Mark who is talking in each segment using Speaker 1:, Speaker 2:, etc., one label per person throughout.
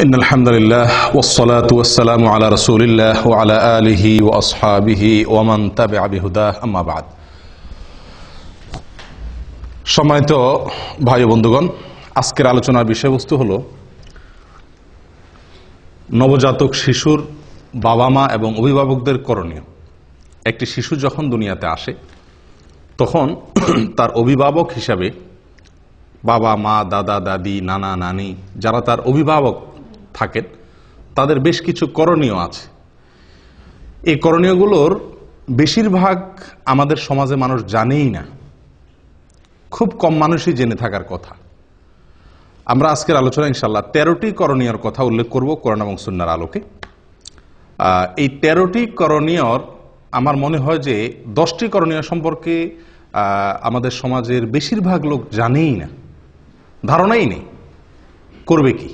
Speaker 1: إن الحمد لله والصلاة والسلام على رسول الله وعلى آله وأصحابه ومن تبع بهداه أما بعد সম্মানিত ভাই বন্ধুগণ, আজকের আলোচনার বিষয়বস্তু হলো নবজাতক শিশুর বাবা মা এবং অভিভাবকদের করণীয়। একটি শিশু যখন দুনিয়াতে আসে তখন তার অভিভাবক হিসাবে বাবা মা, দাদা দাদি, নানা নানি যারা তার অভিভাবক থাকেন তাদের বেশ কিছু করণীয় আছে। এই করণীয়গুলোর বেশিরভাগ আমাদের সমাজে মানুষ জানেই না, খুব কম মানুষই জেনে থাকার কথা। আমরা আজকের আলোচনা ইনশাআল্লাহ 13টি করণীয়র কথা উল্লেখ করব কোরআন এবং সুন্নাহর আলোকে। এই 13টি করণীয়র আমার মনে হয় যে 10টি করণীয় সম্পর্কে আমাদের সমাজের বেশিরভাগ লোক জানেই না, ধারণাই নেই করবে কি।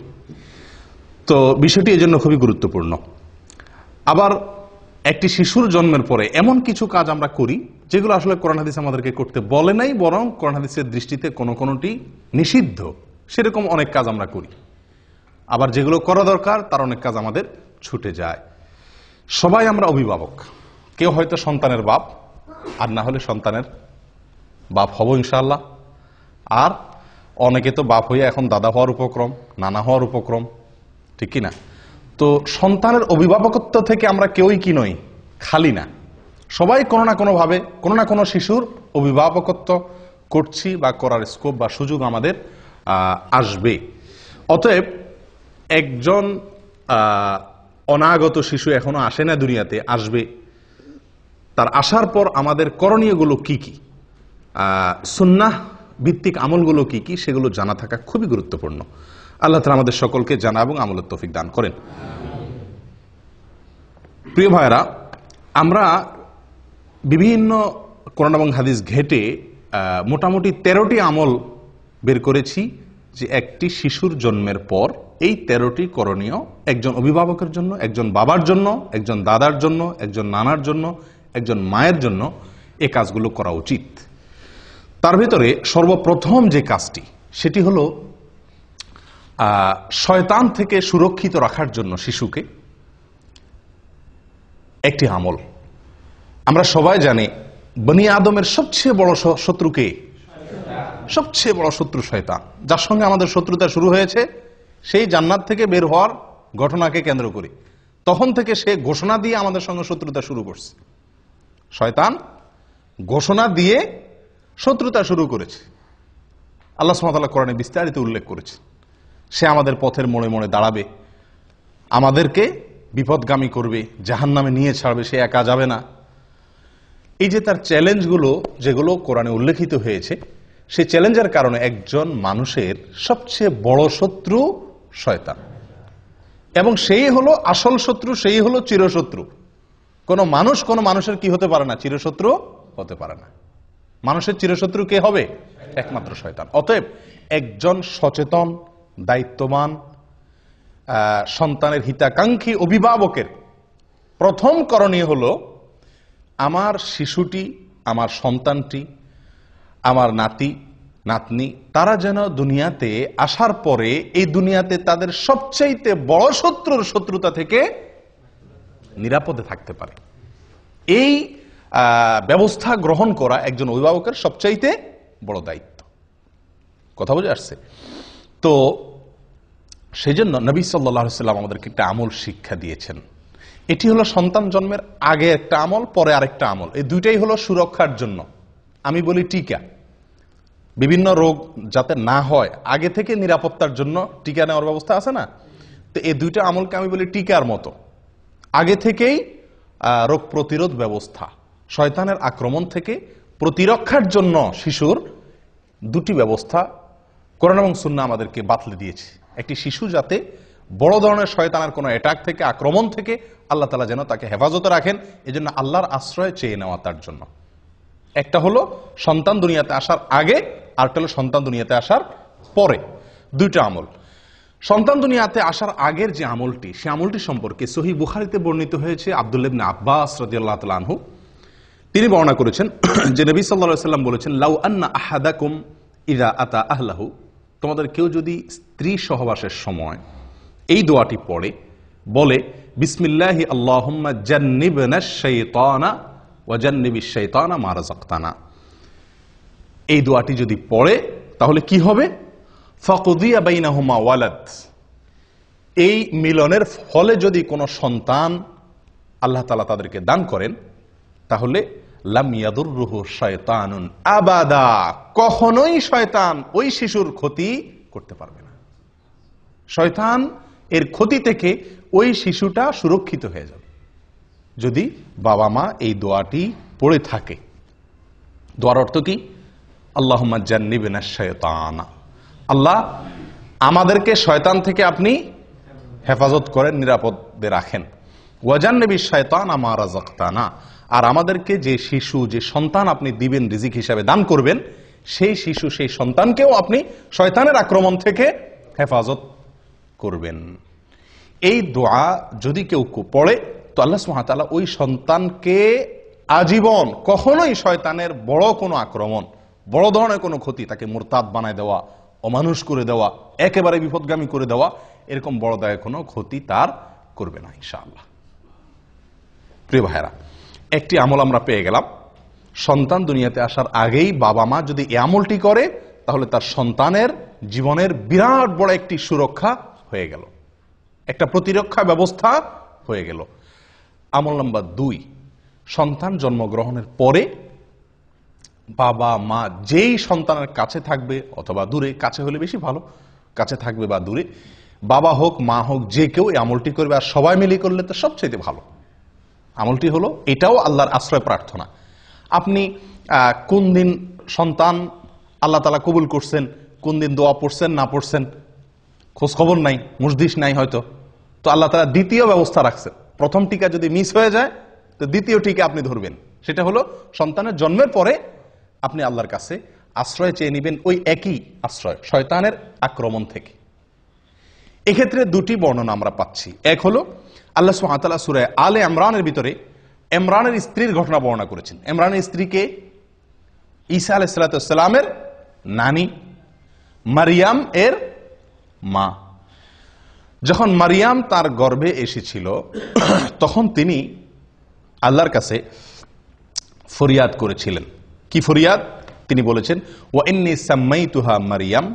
Speaker 1: তো বিষয়টি এজন্য খুবই গুরুত্বপূর্ণ। আবার একটি শিশুর জন্মের পরে এমন কিছু কাজ আমরা করি যেগুলো আসলে কোরআন হাদিস আমাদেরকে করতে বলে নাই, বরং কোরআন হাদিসের দৃষ্টিতে কোনোটি নিষিদ্ধ, সেরকম অনেক কাজ আমরা করি। আবার যেগুলো করা দরকার তার অনেক কাজ আমাদের ছুটে যায়। সবাই আমরা অভিভাবক, কেউ হয়তো সন্তানের বাপ, আর না হলে সন্তানের বাপ হব ইনশাআল্লাহ। আর অনেকে তো বাপ হয়ে এখন দাদা হওয়ার উপক্রম, নানা হওয়ার উপক্রম, ঠিক কিনা? তো সন্তানের অভিভাবকত্ব থেকে আমরা কেউই কি নই, খালি না। সবাই কোনো না কোনোভাবে কোনো না কোনো শিশুর অভিভাবকত্ব করছি বা করার স্কোপ বা সুযোগ আমাদের আসবে। অতএব একজন অনাগত শিশু এখনো আসে না দুনিয়াতে, আসবে। তার আসার পর আমাদের করণীয়গুলো কি কি, সুন্নাহ ভিত্তিক আমলগুলো কি কি, সেগুলো জানা থাকা খুবই গুরুত্বপূর্ণ। আল্লাহ তাআলা আমাদের সকলকে জানা এবং আমলের তৌফিক দান করেন। প্রিয় ভাইরা, আমরা বিভিন্ন কোরআন এবং হাদিস ঘেটে মোটামুটি 13টি আমল বের করেছি যে একটি শিশুর জন্মের পর এই 13টি করণীয় একজন অভিভাবকের জন্য, একজন বাবার জন্য, একজন দাদার জন্য, একজন নানার জন্য, একজন মায়ের জন্য এই কাজগুলো করা উচিত। তার ভিতরে সর্বপ্রথম যে কাজটি সেটি হলো শয়তান থেকে সুরক্ষিত রাখার জন্য শিশুকে একটি আমল। আমরা সবাই জানি বনি আদমের সবচেয়ে বড় শত্রুকে, সবচেয়ে বড় শত্রু শয়তান। যার সঙ্গে আমাদের শত্রুতা শুরু হয়েছে সেই জান্নাত থেকে বের হওয়ার ঘটনাকে কেন্দ্র করে, তখন থেকে সে ঘোষণা দিয়ে আমাদের সঙ্গে শত্রুতা শুরু করছে। শয়তান ঘোষণা দিয়ে শত্রুতা শুরু করেছে। আল্লাহ সুবহানাহু ওয়া তাআলা কোরআনে বিস্তারিত উল্লেখ করেছে সে আমাদের পথের মোড়ে মোড়ে দাঁড়াবে, আমাদেরকে বিপদগামী করবে, জাহান্নামে নিয়ে ছাড়বে, সে একা যাবে না। এই যে তার চ্যালেঞ্জগুলো যেগুলো কোরআনে উল্লেখিত হয়েছে, সেই চ্যালেঞ্জের কারণে একজন মানুষের সবচেয়ে বড় শত্রু শয়তান, এবং সেই হলো আসল শত্রু, সেই হলো চিরশত্রু। কোনো মানুষের কি হতে পারে না, চিরশত্রু হতে পারে না। মানুষের চিরশত্রু কে হবে? একমাত্র শয়তান। অতএব একজন সচেতন, দায়িত্ববান, সন্তানের হিতাকাঙ্ক্ষী অভিভাবকের প্রথম করণীয় হলো আমার শিশুটি, আমার সন্তানটি, আমার নাতি নাতনি, তারা যেন দুনিয়াতে আসার পরে এই দুনিয়াতে তাদের সবচাইতে বড় শত্রুর শত্রুতা থেকে নিরাপদে থাকতে পারে। এই ব্যবস্থা গ্রহণ করা একজন অভিভাবকের সবচাইতে বড় দায়িত্ব। কথা বুঝে আসছে? তো সেই জন্য নবী সাল্লাল্লাহু আলাইহি ওয়াসাল্লাম আমাদেরকে একটা আমল শিক্ষা দিয়েছেন। এটি হলো সন্তান জন্মের আগে একটা আমল, পরে আরেকটা আমল। এই দুইটাই হলো সুরক্ষার জন্য। আমি বলি টিকা, বিভিন্ন রোগ যাতে না হয় আগে থেকে নিরাপত্তার জন্য টিকা নেওয়ার ব্যবস্থা আছে না? তো এই দুইটা আমলকে আমি বলি টিকার মতো। আগে থেকেই রোগ প্রতিরোধ ব্যবস্থা, শয়তানের আক্রমণ থেকে প্রতিরক্ষার জন্য শিশুর দুটি ব্যবস্থা কোরআন এবং সুন্নাহ আমাদেরকে বাতলে দিয়েছে। একটি শিশু যাতে বড় ধরনের শয়তানের কোনো অ্যাটাক থেকে, আক্রমণ থেকে আল্লাহ তাআলা যেন তাকে হেফাজতে রাখেন, এজন্য আল্লাহর আশ্রয় চেয়ে নেওয়া তার জন্য। একটা হলো সন্তান দুনিয়াতে আসার আগে, আরেকটা হলো সন্তান দুনিয়াতে আসার পরে। দুইটা আমল। সন্তান দুনিয়াতে আসার আগের যে আমলটি, সেই আমলটি সম্পর্কে সহিহ বুখারীতে বর্ণিত হয়েছে। আব্দুল্লাহ ইবনে আব্বাস রাদিয়াল্লাহু তাআলা আনহু তিনি বর্ণনা করেছেন যে নবী সাল্লাল্লাহু আলাইহি ওয়াসাল্লাম বলেছেন, লাউ আন্না আহাদাকুম ইযা আতা আহলাহু, তোমাদের কেউ যদি স্ত্রী সহবাসের সময় এই দোয়াটি পড়ে বলে বিসমিল্লাহি আল্লাহুম্মা জান্নিবনাশ শাইতানা ওয়া জান্নিবিশ শাইতানা মা রাযাকতানা। এই দোয়াটি যদি পড়ে তাহলে কি হবে? ফাকুদিয়া বাইনাহুমা ওয়ালাদ, এই মিলনের ফলে যদি কোনো সন্তান আল্লাহ তাআলা তাদেরকে দান করেন তাহলে লাম ইয়াদুররুহু শায়তানুন আবাদা, কখনোই শয়তান ওই শিশুর ক্ষতি করতে পারবে না। শয়তান এর ক্ষতি থেকে ওই শিশুটা সুরক্ষিত হয়ে যাবে যদি বাবা মা এই দোয়াটি পড়ে থাকে। দোয়ার অর্থ কি? আল্লাহুম্মা জান্নিবনাশ শায়তানা, আল্লাহ আমাদেরকে শয়তান থেকে আপনি হেফাজত করেন, নিরাপদে রাখেন। ওয়া জান্নিবিশ শায়তানা মা রাযাকতানা, আর আমাদেরকে যে শিশু, যে সন্তান আপনি দিবেন, রিজিক হিসাবে দান করবেন, সেই শিশু, সেই সন্তানকেও আপনি শয়তানের আক্রমণ থেকে হেফাজত করবেন। এই দোয়া যদি কেউ পড়ে তো আল্লাহ সুবহানাহু ওয়া তাআলা ওই সন্তানকে আজীবন কখনোই শয়তানের বড় কোনো আক্রমণ, বড় ধরনের কোনো ক্ষতি, তাকে মুরতাদ বানায় দেওয়া, অমানুষ করে দেওয়া, একেবারে বিপদগামী করে দেওয়া, এরকম বড় দায় কোনো ক্ষতি তার করবে না ইনশাআল্লাহ। প্রিয় ভাইরা, একটি আমল আমরা পেয়ে গেলাম। সন্তান দুনিয়াতে আসার আগেই বাবা মা যদি এই আমলটি করে তাহলে তার সন্তানের জীবনের বিরাট বড় একটি সুরক্ষা হয়ে গেল, একটা প্রতিরক্ষা ব্যবস্থা হয়ে গেল। আমল নাম্বার 2, সন্তান জন্মগ্রহণের পরে বাবা মা যেই সন্তানের কাছে থাকবে অথবা দূরে, কাছে হলে বেশি ভালো, কাছে থাকবে বা দূরে, বাবা হোক মা হোক যে কেউ এই আমলটি করবে, আর সবাই মিলে করলে তো সবচেয়ে ভালো। আমলটি হলো, এটাও আল্লাহর আশ্রয় প্রার্থনা। আপনি কোন দিন সন্তান আল্লাহ তাআলা কবুল করছেন, কোন দিন দোয়া পড়ছেন না পড়ছেন খোঁজ খবর নাই, মুজদিস নাই হয়তো, তো আল্লাহ তাআলা দ্বিতীয় ব্যবস্থা রাখছেন। প্রথম টিকা যদি মিস হয়ে যায় তো দ্বিতীয় টিকা আপনি ধরবেন। সেটা হলো সন্তানের জন্মের পরে আপনি আল্লাহর কাছে আশ্রয় চেয়ে নেবেন, ওই একই আশ্রয়, শয়তানের আক্রমণ থেকে। এক্ষেত্রে দুটি বর্ণনা আমরা পাচ্ছি। এক হলো আল্লাহ সুবহানাহু ওয়া তাআলা সূরা আলে ইমরানের ভিতরে ইমরানের স্ত্রীর ঘটনা বর্ণনা করেছেন। ইমরানের স্ত্রীকে ঈসা আলাইহিস সালামের নানি, মারিয়াম এর মা। যখন মারিয়াম তার গর্ভে এসেছিল তখন তিনি আল্লাহর কাছে ফরিয়াদ করেছিলেন। কি ফরিয়াদ? তিনি বলেছেন, ওয়া ইন্নী সাম্মাইতুহা মারিয়াম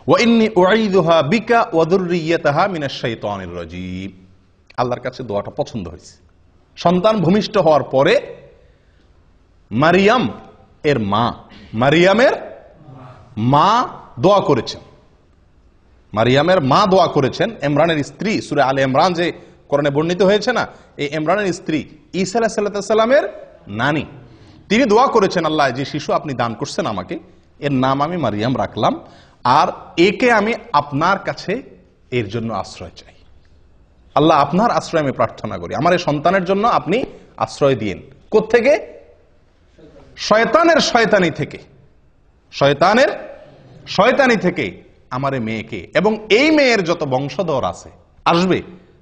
Speaker 1: ওয়া ইন্নী উঈযুহা বিকা ওয়া যুররিয়াতাহা মিনাশ শাইতানির রাজীম। আল্লাহর কাছে দোয়াটা পছন্দ হয়েছে। সন্তান ভূমিষ্ঠ হওয়ার পরে মারিয়াম এর মা, মারিয়ামের মা দোয়া করেছেন, মারিয়ামের মা দোয়া করেছেন। ইমরানের স্ত্রী, সূরা আলে ইমরান যে কোরআনে বর্ণিত হয়েছে না, এই ইমরানের স্ত্রী ঈসা আলাইহিস সালামের নানি, তিনি দোয়া করেছেন, আল্লাহ যে শিশু আপনি দান করছেন আমাকে, এর নাম আমি মারিয়াম রাখলাম, আর একে আমি আপনার কাছে এর জন্য আশ্রয় চাই। আল্লাহ আপনার আশ্রয় আমি প্রার্থনা করি, আমার এই সন্তানের জন্য আপনি আশ্রয় দিন। কোত্থেকে? শয়তানের শয়তানি থেকে, শয়তানের শয়তানি থেকে আমার এই মেয়েকে এবং এই মেয়ের যত বংশধর আছে আসবে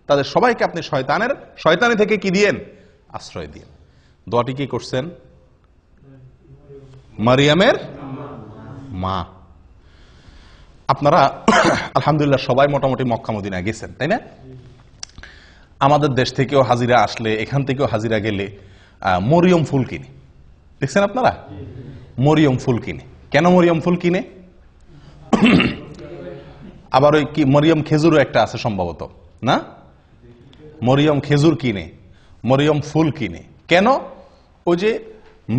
Speaker 1: তাদের সবাইকে আপনি শয়তানের শয়তানি থেকে কি দিয়েন? আশ্রয় দিন। দোয়াটি কি করছেন? মারিয়ামের মা। আপনারা আলহামদুলিল্লাহ সবাই মোটামুটি মক্কা মদিনা গেছেন, তাই না? আমাদের দেশ থেকেও হাজিরা আসলে, এখান থেকেও হাজিরা গেলে মরিয়ম ফুল কিনে, দেখছেন আপনারা? মরিয়ম ফুল কিনে। কেন মরিয়ম ফুল কিনে? আবার ওই কি মরিয়ম খেজুরও একটা আছে সম্ভবত, না? মরিয়ম খেজুর কিনে, মরিয়ম ফুল কিনে। কেন? ওই যে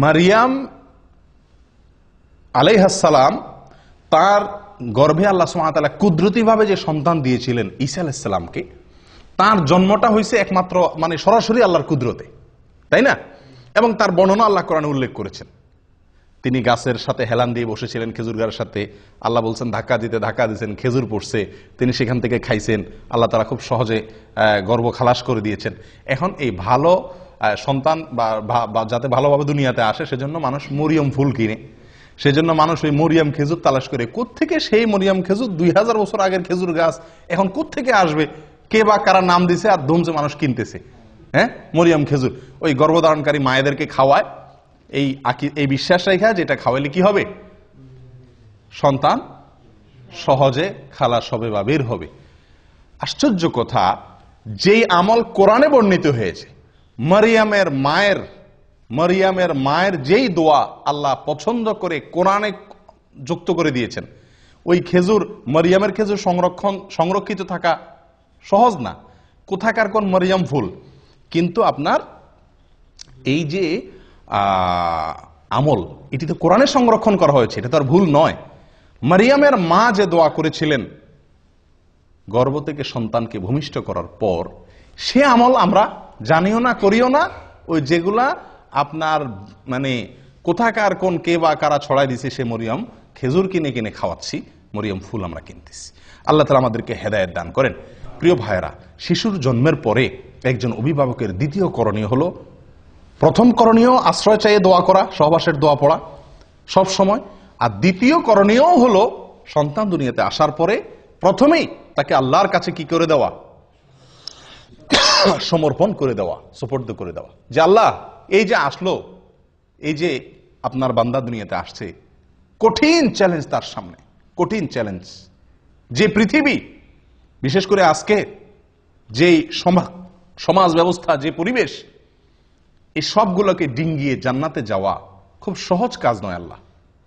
Speaker 1: মারিয়াম আলাইহিস সালাম, তার গর্ভে আল্লাহ সুবহানাহু ওয়া তাআলা কুদরতিভাবে যে সন্তান দিয়েছিলেন ঈসা আলাইহিস সালামকে, তার জন্মটা হয়েছে একমাত্র মানে সরাসরি আল্লাহর কুদরতে, তাই না? এবং তার বর্ণনা আল্লাহ কোরআনে উল্লেখ করেছেন। তিনি গাছের সাথে হেলান দিয়ে বসেছিলেন, খেজুর গাছের সাথে। আল্লাহ বলছেন ধাক্কা দিয়েছেন, খেজুর পড়ছে, তিনি সেখান থেকে খাইছেন। আল্লাহ তাআলা খুব সহজে গর্ভ খালাস করে দিয়েছেন। এখন এই ভালো সন্তান বা যাতে ভালোভাবে দুনিয়াতে আসে সেজন্য মানুষ মরিয়ম ফুল কিনে, সেজন্য মানুষ ওই মরিয়ম খেজুর তালাশ করে। কোত্থেকে সেই মরিয়ম খেজুর? 2000 বছর আগের খেজুর গাছ এখন কোত্থেকে আসবে? কে বা কারা নাম দিছে আর ধুমছে মানুষ কিনতেছে। হ্যাঁ, মরিয়ম খেজুর ওই গর্ভধারণকারী মায়েদেরকে খাওয়ায়, এই বিশ্বাস রেখা যেটা খাওয়াইলে কি হবে? সন্তান সহজে খালাস হবে বা বের হবে। আশ্চর্য কথা, যেই আমল কোরআনে বর্ণিত হয়েছে, মারিয়ামের মায়ের যেই দোয়া আল্লাহ পছন্দ করে কোরআনে যুক্ত করে দিয়েছেন, ওই খেজুর, মারিয়ামের খেজুর সংরক্ষিত থাকা সহজ না। কোথাকার কোন মারিয়াম ফুল, কিন্তু আপনার এই যে আমল, এটি তো কোরআনে সংরক্ষণ করা হয়েছে, এটা তো আর ভুল নয়। মারিয়ামের মা যে দোয়া করেছিলেন গর্ভ থেকে সন্তানকে ভূমিষ্ঠ করার পর, সে আমল আমরা জানিও না, করিও না। ওই যেগুলা আপনার মানে কোথাকার কোন কে বা কারা ছড়াই দিছে, সে মরিয়ম খেজুর কিনে কিনে খাওয়াচ্ছি, মরিয়ম ফুল আমরা কিনতেছি। আল্লাহ তাআলা আমাদেরকে হেদায়েত দান করেন। প্রিয় ভাইয়েরা, শিশুর জন্মের পরে একজন অভিভাবকের দ্বিতীয় করণীয় হলো, প্রথম করণীয় আশ্রয় চাইয়ে দোয়া করা, সহবাসের দোয়া পড়া সব সময়। আর দ্বিতীয় করণীয় হলো সন্তান দুনিয়াতে আসার পরে প্রথমেই তাকে আল্লাহর কাছে কি করে দেওয়া, সমর্পণ করে দেওয়া, সুপর্দ করে দেওয়া, যে আল্লাহ এই যে আসলো, এই যে আপনার বান্দা দুনিয়াতে আসছে, কঠিন চ্যালেঞ্জ তার সামনে, কঠিন চ্যালেঞ্জ। যে পৃথিবী, বিশেষ করে আজকে যে সমাজ ব্যবস্থা, যে পরিবেশ, এই সবগুলোকে ডিঙ্গিয়ে জান্নাতে যাওয়া খুব সহজ কাজ নয় আল্লাহ,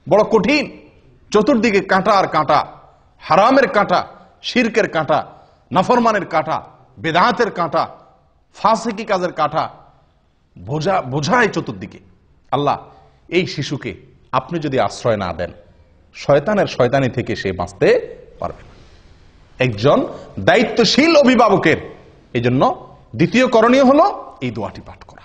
Speaker 1: বড় কঠিন। চতুর্দিকে কাঁটা আর কাঁটা, হারামের কাঁটা, শিরকের কাঁটা, নাফরমানের কাঁটা, বেদাতের কাঁটা, ফাসিকি কাজের কাঁটা বোঝায় চতুর্দিকে। আল্লাহ, এই শিশুকে আপনি যদি আশ্রয় না দেন, শয়তানি থেকে সে বাঁচতে পারবে না। একজন দায়িত্বশীল অভিভাবকের এই জন্য দ্বিতীয় করণীয় হলো এই দোয়াটি পাঠ করা,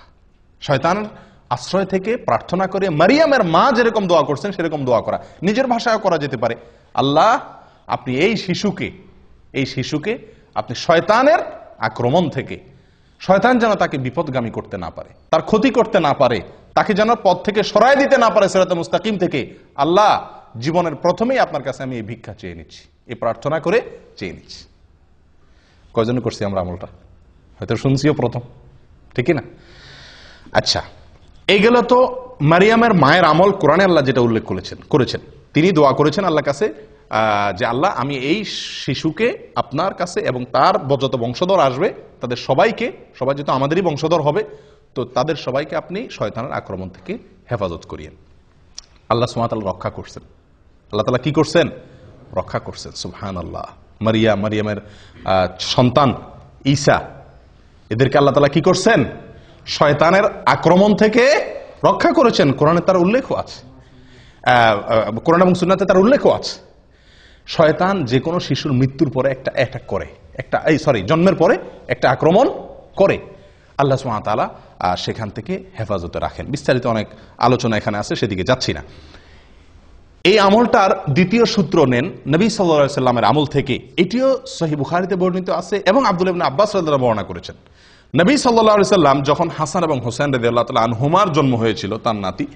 Speaker 1: শয়তানের আশ্রয় থেকে প্রার্থনা করে মারিয়ামের মা যেরকম দোয়া করছেন সেরকম দোয়া করা। নিজের ভাষায় করা যেতে পারে, আল্লাহ আপনি এই শিশুকে আপনি শয়তানের আক্রমণ থেকে, শয়তান যেন তাকে বিপদগামী করতে না পারে, তার ক্ষতি করতে না পারে, তাকে যেন পথ থেকে সরায় দিতে না পারে, সিরাতে মুস্তাকিম থেকে। আল্লাহ, জীবনের প্রথমেই আপনার কাছে আমি এই ভিক্ষা চেয়ে নিচ্ছি, এই প্রার্থনা করে চেয়ে নিচ্ছি। কয়জন করছি আমরা আমলটা? হয়তো শুনছিও প্রথম, ঠিক না? আচ্ছা, এইগুলো তো মারিয়ামের মায়ের আমল। কোরআনে আল্লাহ যেটা উল্লেখ করেছেন, তিনি দোয়া করেছেন আল্লাহর কাছে যে আল্লাহ আমি এই শিশুকে আপনার কাছে এবং তার যত বংশধর আসবে তাদের সবাই যেহেতু আমাদেরই বংশধর হবে, তো তাদের সবাইকে আপনি শয়তানের আক্রমণ থেকে হেফাজত করিয়েন। আল্লাহ সুবহানাহু ওয়া তাআলা রক্ষা করছেন। আল্লাহ তাআলা কি করছেন? রক্ষা করছেন। সুবহানাল্লাহ। মারিয়ামের সন্তান ঈসা, এদেরকে আল্লাহ তাআলা কি করছেন? শয়তানের আক্রমণ থেকে রক্ষা করেছেন। কোরআনে তার উল্লেখ আছে, কোরআন এবং সুন্নাতে তার উল্লেখ আছে। শয়তান যে কোনো শিশুর মৃত্যুর পরে একটা অ্যাটাক করে, জন্মের পরে একটা আক্রমণ করে। আল্লাহ সুবহানাহু ওয়া তাআলা সেখান থেকে হেফাজতে রাখেন। বিস্তারিত অনেক আলোচনা এখানে আছে, সেদিকে যাচ্ছি না। এই আমলটার দ্বিতীয় সূত্র নেন নবী সাল্লাল্লাহু আলাইহি সাল্লামের আমল থেকে। এটিও সহিহ বুখারীতে বর্ণিত আছে এবং আব্দুল্লাহ ইবনে আব্বাস রাদিয়াল্লাহু আনহু বর্ণনা করেছেন। নবী সাল্লাল্লাহু আলাইহি সাল্লাম যখন হাসান এবং হোসেন রাদিয়াল্লাহু তাআলা আনহুমার জন্ম হয়েছিল, তার নাতি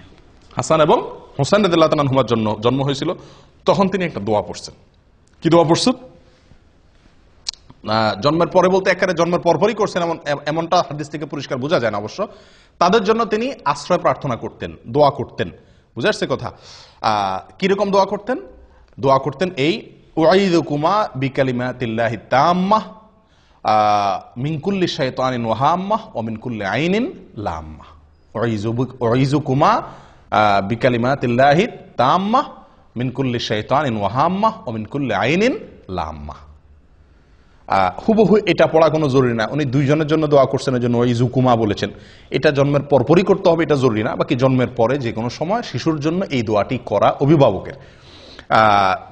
Speaker 1: হাসান এবং হোসেন রাদিয়াল্লাহু তাআলা আনহুমার জন্ম হয়েছিল, তখন তিনি একটা দোয়া পড়ছেন। কি দোয়া পড়ছেন? জন্মের পরে বলতে একেবারে জন্মের পরপরই করছেন এমনটা হাদিস থেকে পরিষ্কার বোঝা যায় না অবশ্য। তাদের জন্য তিনি আশ্রয় প্রার্থনা করতেন, দোয়া করতেন। বুঝা আসছে কথা? কিরকম দোয়া করতেন? দোয়া করতেন এই, উআইযুকুমা বিকালিমাতিল্লাহি তাম্মাহ মিন কুল্লি শাইতানিন ওয়া হাম্মাহ ওয়া মিন কুল্লি আইনিন লাম্মাহ। উআইযুকুমা বিকালিমাতিল্লাহি তাম্মাহ মিন কুল্লি শাইতানিন ওয়া হাম্মাহ ওয়া মিন কুল্লি আইনিন লাম্মাহ। হুবহু এটা পড়া কোনো জরুরি না, উনি দুইজনের জন্য দোয়া করছেন, এর জন্য ওয়াইযুকুমা বলেছেন। এটা জন্মের পরপরই করতে হবে, এটা জরুরি না। বাকি জন্মের পরে যে কোনো সময় শিশুর জন্য এই দোয়াটি করা অভিভাবকের।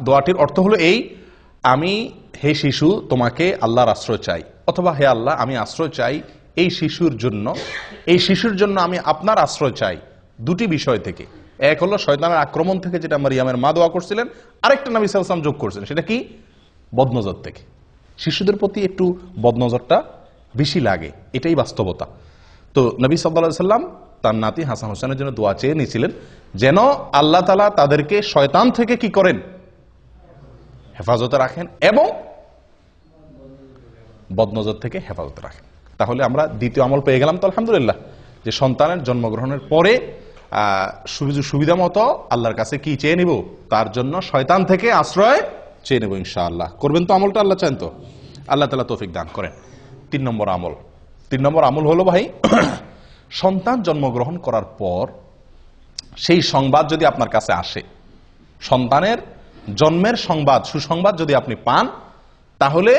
Speaker 1: দোয়াটির অর্থ হলো এই, আমি হে শিশু তোমাকে আল্লাহর আশ্রয় চাই, অথবা হে আল্লাহ আমি আশ্রয় চাই এই শিশুর জন্য আমি আপনার আশ্রয় চাই দুটি বিষয় থেকে। এক হলো শয়তানের আক্রমণ থেকে, যেটা মারিয়ামের মা দোয়া করছিলেন। আরেকটা নবী সাল্লাল্লাহু আলাইহি ওয়াসাল্লাম যোগ করছেন, সেটা কি? বদনজর থেকে। শিশুদের প্রতি একটু বদনজরটা বেশি লাগে, এটাই বাস্তবতা। তো নবী সাল্লাল্লাহু আলাইহি ওয়াসাল্লাম তার নাতি হাসান হোসেনের জন্য দোয়া চেয়ে নিয়েছিলেন, যেন আল্লাহ তাআলা তাদেরকে শয়তান থেকে কি করেন? হেফাজতে রাখেন এবং বদনজর থেকে হেফাজতে রাখেন। তাহলে আমরা দ্বিতীয় আমল পেয়ে গেলাম তো আলহামদুলিল্লাহ, যে সন্তানের জন্মগ্রহণের পরে সুবিধা মতো আল্লাহর কাছে কি চেয়ে নিব? তার জন্য শয়তান থেকে আশ্রয় চেয়ে নেব ইনশাআল্লাহ। করবেন তো আমলটা? আল্লাহ চান তো? আল্লাহ তাআলা তৌফিক দান করেন। 3 নম্বর আমল হলো ভাই, সন্তান জন্মগ্রহণ করার পর সেই সংবাদ যদি আপনার কাছে আসে, সন্তানের জন্মের সংবাদ, সুসংবাদ যদি আপনি পান, তাহলে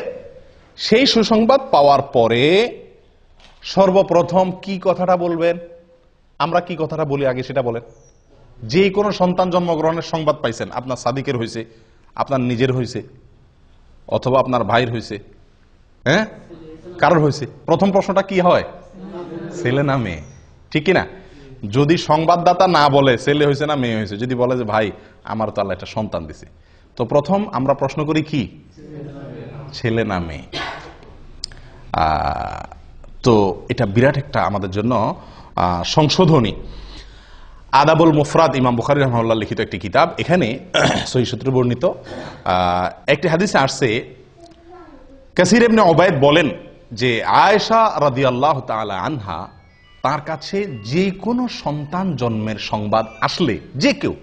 Speaker 1: সেই সুসংবাদ পাওয়ার পরে সর্বপ্রথম কি কথাটা বলবেন? আমরা কি কথাটা বলি আগে সেটা বলেন। যে কোনো সন্তান জন্মগ্রহণের সংবাদ পাইছেন, আপনার সাদিকের হয়েছে, আপনার নিজের হয়েছে, অথবা আপনার ভাইয়ের হয়েছে, হ্যাঁ, কারোর হয়েছে, প্রথম প্রশ্নটা কি হয়? ছেলে না মেয়ে? ঠিক কিনা? যদি সংবাদদাতা না বলে ছেলে হয়েছে না মেয়ে হয়েছে, যদি বলে যে ভাই আমার তো আল্লাহ একটা সন্তান দিছে, তো প্রথম আমরা প্রশ্ন করি কি, ছেলে না মেয়ে? তো এটা বিরাট একটা আমাদের জন্য সংশোধনী। আদাবুল মুফরাদ, ইমাম বুখারী রাহিমাহুল্লাহ লিখিত একটি কিতাব, এখানে সহিহ সূত্রে বর্ণিত একটি হাদিসে আসছে, কাসির ইবনে উবাইদ বলেন যে আয়েশা রাদিয়াল্লাহু তাআলা আনহা তার কাছে যে কোনো সন্তান জন্মের সংবাদ আসলে, যে কেউ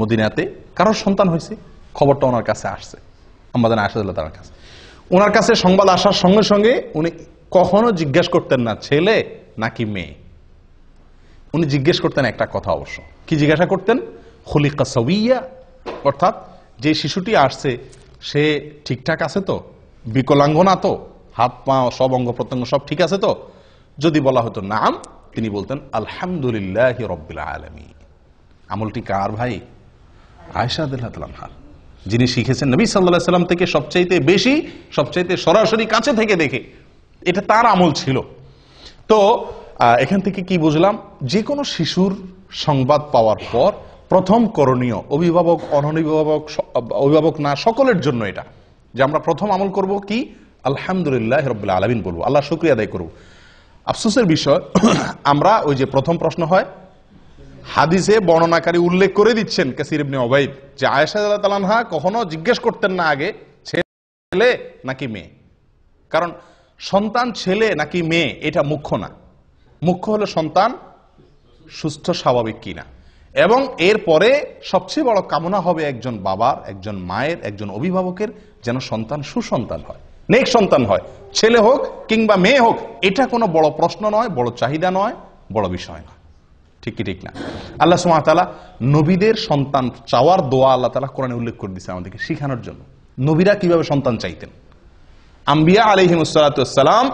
Speaker 1: মদিনাতে কারোর সন্তান হয়েছে, খবরটা ওনার কাছে আসছে, আমাদের আয়েশা রাদিয়াল্লাহু তাআলার কাছে, ওনার কাছে সংবাদ আসার সঙ্গে সঙ্গে উনি কখনো জিজ্ঞেস করতেন না ছেলে নাকি মেয়ে। উনি জিজ্ঞেস করতেন একটা কথা, অবশ্য কি জিজ্ঞাসা করতেন? খুলিকা সাওয়িয়া, অর্থাৎ যে শিশুটি আসছে সে ঠিকঠাক আছে তো, বিকলাঙ্গ না তো, হাত পা সব অঙ্গ প্রত্যঙ্গ সব ঠিক আছে তো? যদি বলা হতো নাম, তিনি বলতেন আলহামদুলিল্লাহি রাব্বিল আলামিন। আমলটি কার ভাই? আয়েশা রাদিয়াল্লাহু তাআলা আনহা, যিনি শিখেছেন নবী সাল্লাল্লাহু আলাইহি সাল্লাম থেকে সবচাইতে বেশি, সবচাইতে সরাসরি কাছে থেকে দেখে, এটা তার আমল ছিল। তো এখান থেকে কি বুঝলাম? যে কোনো শিশুর সংবাদ পাওয়ার পর প্রথম করণীয়, অভিভাবক অনভিভাবক, অভিভাবক না সকলের জন্য এটা, যে আমরা প্রথম আমল করব কি, আলহামদুলিল্লাহ রাব্বিল আলামিন বলবো, আল্লাহ শুকরিয়া আদায় করব। আফসোসের বিষয়, আমরা ওই যে প্রথম প্রশ্ন হয়, হাদিসে বর্ণনাকারী উল্লেখ করে দিচ্ছেন কাসির ইবনে উবাইদ যে আয়েশা রাদিয়াল্লাহু তাআলা আনহা কখনো জিজ্ঞেস করতেন না আগে ছেলে নাকি মেয়ে। কারণ সন্তান ছেলে নাকি মেয়ে এটা মুখ্য না, মুখ্য হলো সন্তান সুস্থ স্বাভাবিক কিনা, এবং এরপরে সবচেয়ে বড় কামনা হবে একজন বাবার, একজন মায়ের, একজন অভিভাবকের যেন সন্তান সুসন্তান হয়, নেক সন্তান হয়, ছেলে হোক কিংবা মেয়ে হোক। এটা কোনো বড় প্রশ্ন নয়, বড় চাহিদা নয়, বড় বিষয় না। ঠিক কি ঠিক না? আল্লাহ সুবহানাহু ওয়া তাআলা নবীদের সন্তান চাওয়ার দোয়া আল্লাহ তাআলা কোরআনে উল্লেখ করে দিয়েছে আমাদেরকে শেখানোর জন্য। নবীরা কিভাবে সন্তান চাইতেন, আম্বিয়া আলাইহিমুস সালাতু ওয়াস সালাম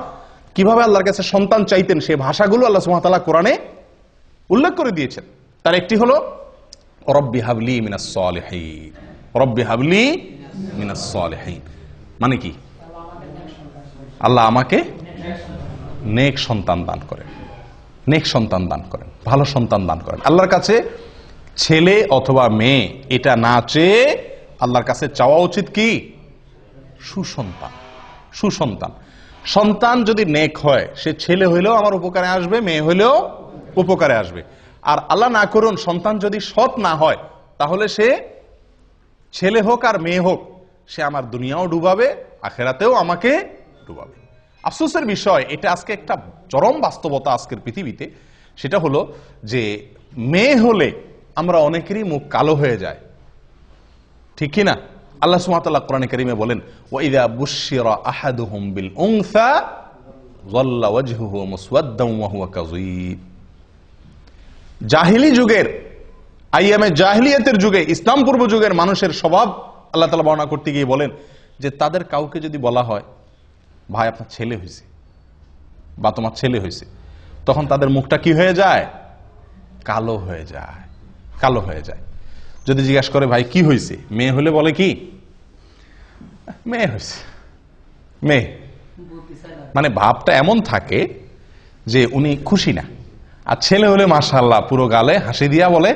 Speaker 1: কিভাবে আল্লাহর কাছে সন্তান চাইতেন, সেই ভাষাগুলো আল্লাহ সুবহানাহু ওয়া তাআলা কোরআনে উল্লেখ করে দিয়েছেন। তার একটি হলো রব্বি হাবলি মিনাস সালিহিন, রব্বি হাবলি মিনাস সালিহিন, মানে কি? আল্লাহ আমাকে নেক সন্তান দান করেন, নেক সন্তান দান করেন, ভালো সন্তান দান করেন। আল্লাহর কাছে ছেলে অথবা মেয়ে এটা না চেয়ে আল্লাহর কাছে চাওয়া উচিত কি? সুসন্তান, সুসন্তান। সন্তান যদি নেক হয়, সে ছেলে হইলেও আমার উপকারে আসবে, মেয়ে হইলেও উপকারে আসবে। আর আল্লাহ না করুন সন্তান যদি সৎ না হয়, তাহলে সে ছেলে হোক আর মেয়ে হোক, সে আমার দুনিয়াও ডুবাবে, আখেরাতেও আমাকে ডুবাবে। আফসোসের বিষয়, এটা আজকে একটা চরম বাস্তবতা আজকের পৃথিবীতে, সেটা হলো যে মেয়ে হলে আমরা অনেকেরই মুখ কালো হয়ে যায়, ঠিক কি না? আল্লাহ সুবহানাহু ওয়া তাআলা কোরআনে কারীমে বলেন, ওয়া ইযা বুশশিরা আহাদুহুম বিল উনসা যাল্লা ওয়াজহুহু মুসওয়াদ্দান ওয়া হুয়া কাযীব। জাহিলি যুগের, আইয়ামে জাহিলিয়াতের যুগে, ইসলাম পূর্ব যুগের মানুষের স্বভাব আল্লাহ তাআলা বর্ণনা করতে গিয়ে বলেন যে তাদের কাউকে যদি বলা হয় ভাই আপনার ছেলে হয়েছে বা তোমার ছেলে হয়েছে, তখন তাদের মুখটা কি হয়ে যায়? কালো হয়ে যায়, কালো হয়ে যায়। যদি জিজ্ঞাসা করে ভাই কি হয়েছে, মেয়ে হলে বলে কি? মেয়ে হয়েছে, মেয়ে। মানে ভাবটা এমন থাকে যে উনি খুশি না। আর ছেলে হলে মাশাআল্লাহ পুরো গালে হাসি দিয়া বলে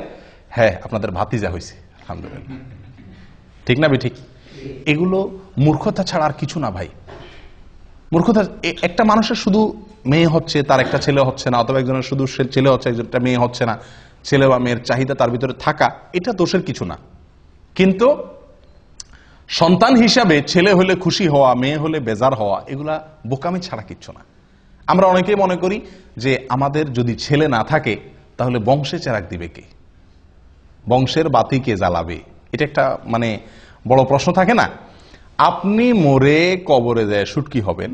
Speaker 1: হ্যাঁ আপনাদের ভাতিজা হয়েছে, আলহামদুলিল্লাহ। ঠিক না ঠিক? এগুলো মূর্খতা ছাড়া আর কিছু না ভাই, মূর্খতা। একটা মানুষের শুধু মেয়ে হচ্ছে, তার একটা ছেলে হচ্ছে না, অথবা একজনের শুধু ছেলে হচ্ছে, একজনটা মেয়ে হচ্ছে না, ছেলে বা মেয়ের চাহিদা তার ভিতরে থাকা, এটা দোষের কিছু না। কিন্তু সন্তান হিসাবে ছেলে হলে খুশি হওয়া, মেয়ে হলে বেজার হওয়া, এগুলা বোকামি ছাড়া কিচ্ছু না। আমরা অনেকেই মনে করি যে আমাদের যদি ছেলে না থাকে তাহলে বংশে চেরাগ দিবে কে, বংশের বাতি কে জ্বালাবে, এটা একটা মানে বড় প্রশ্ন থাকে না। আপনি মরে কবরে যায় শুটকি হবেন,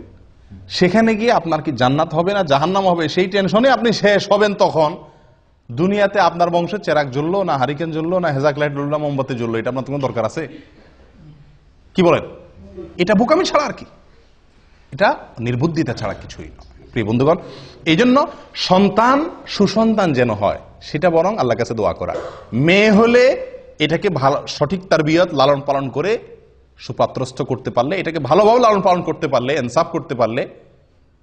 Speaker 1: সেখানে গিয়ে আপনার কি জান্নাত হবে না জাহান্নাম হবে সেই টেনশনে আপনি শেষ হবেন। তখন দুনিয়াতে আপনার বংশে চেরাগ জ্বললো না, হারিকেন জ্বললো না, হেজাক লাইট জ্বললো না, মোমবাতি জ্বললো, এটা আপনার কোনো দরকার আছে? কি বলেন? এটা বোকামি ছাড়া আর কি, এটা নির্বুদ্ধিতা ছাড়া কিছুই নয় প্রিয় বন্ধুগণ। এই জন্য সন্তান সুসন্তান যেন হয় সেটা বরং আল্লাহর কাছে দোয়া করা। মেয়ে হলে এটাকে ভালো সঠিক তারবিয়ত লালন পালন করে সুপাত্রস্থ করতে পারলে, এটাকে ভালোভাবে লালন পালন করতে পারলে, ইনসাফ করতে পারলে,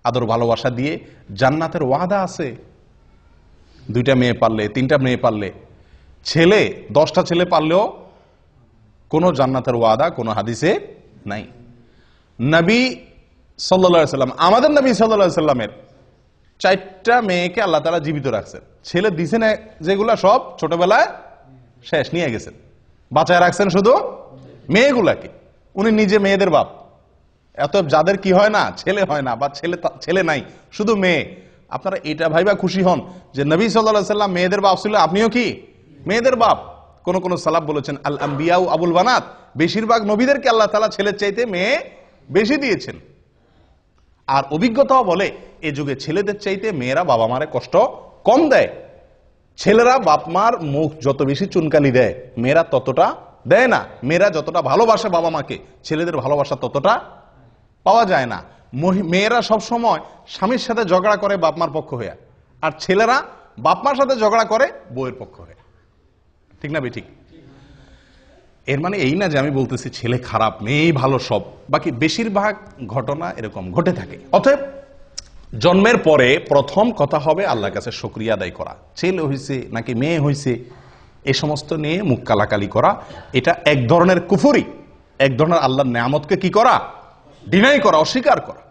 Speaker 1: আদর ভালোবাসা দিয়ে, জান্নাতের ওয়াদা আছে। 2টা মেয়ে পারলে, 3টা মেয়ে পারলে, ছেলে 10টা ছেলে পারলেও কোনো জান্নাতের ওয়াদা কোনো হাদিসে নাই। নবী সাল্লাল্লাহু আলাইহি সাল্লাম, আমাদের নবী সাল্লাল্লাহু আলাইহি সাল্লামের 4টা মেয়েকে আল্লাহ তাআলা জীবিত রাখছেন। ছেলে দিছেন যেগুলা সব ছোটবেলায় শেষ নিয়ে গেছেন, বাঁচায় রাখছেন শুধু মেয়েগুলাকে। উনি নিজে মেয়েদের বাপ। এত যাদের কি হয় না, ছেলে হয় না বা ছেলে নাই, শুধু মেয়ে, আপনারা এটা ভাইবা খুশি হন যে নবী সাল্লাল্লাহু আলাইহি সাল্লাম মেয়েদের বাপ ছিল, আপনিও কি মেয়েদের বাপ। কোন কোন সালাফ বলেছেন আল আম্বিয়াউ আবুল বানাত, বেশিরভাগ নবীদেরকে আল্লাহ তাআলা ছেলের চাইতে মেয়ে বেশি দিয়েছেন। আর অভিজ্ঞতাও বলে এই যুগে ছেলেদের চাইতে মেয়েরা বাবা মারে কষ্ট কম দেয়। ছেলেরা বাপ মার মুখ যত বেশি চুনকালি দেয়, মেয়েরা ততটা দেয় না। মেয়েরা যতটা ভালোবাসে বাবা মাকে, ছেলেদের ভালোবাসা ততটা পাওয়া যায় না। মেয়েরা সব সময় স্বামীর সাথে ঝগড়া করে বাপ মার পক্ষ হয়ে, আর ছেলেরা বাপ মার সাথে ঝগড়া করে বউয়ের পক্ষ হয়ে। ঠিক না ঠিক? এর মানে এই না যে আমি বলতেছি ছেলে খারাপ মেয়েই ভালো সব, বাকি বেশিরভাগ ঘটনা এরকম ঘটে থাকে। অতএব জন্মের পরে প্রথম কথা হবে আল্লাহর কাছে শুকরিয়া আদায় করা। ছেলে হইছে নাকি মেয়ে হইছে এ সমস্ত নিয়ে মুখ কালাকালি করা, এটা এক ধরনের কুফরি, এক ধরনের আল্লাহর নেয়ামতকে কি করা, ডিনাই করা, অস্বীকার করা।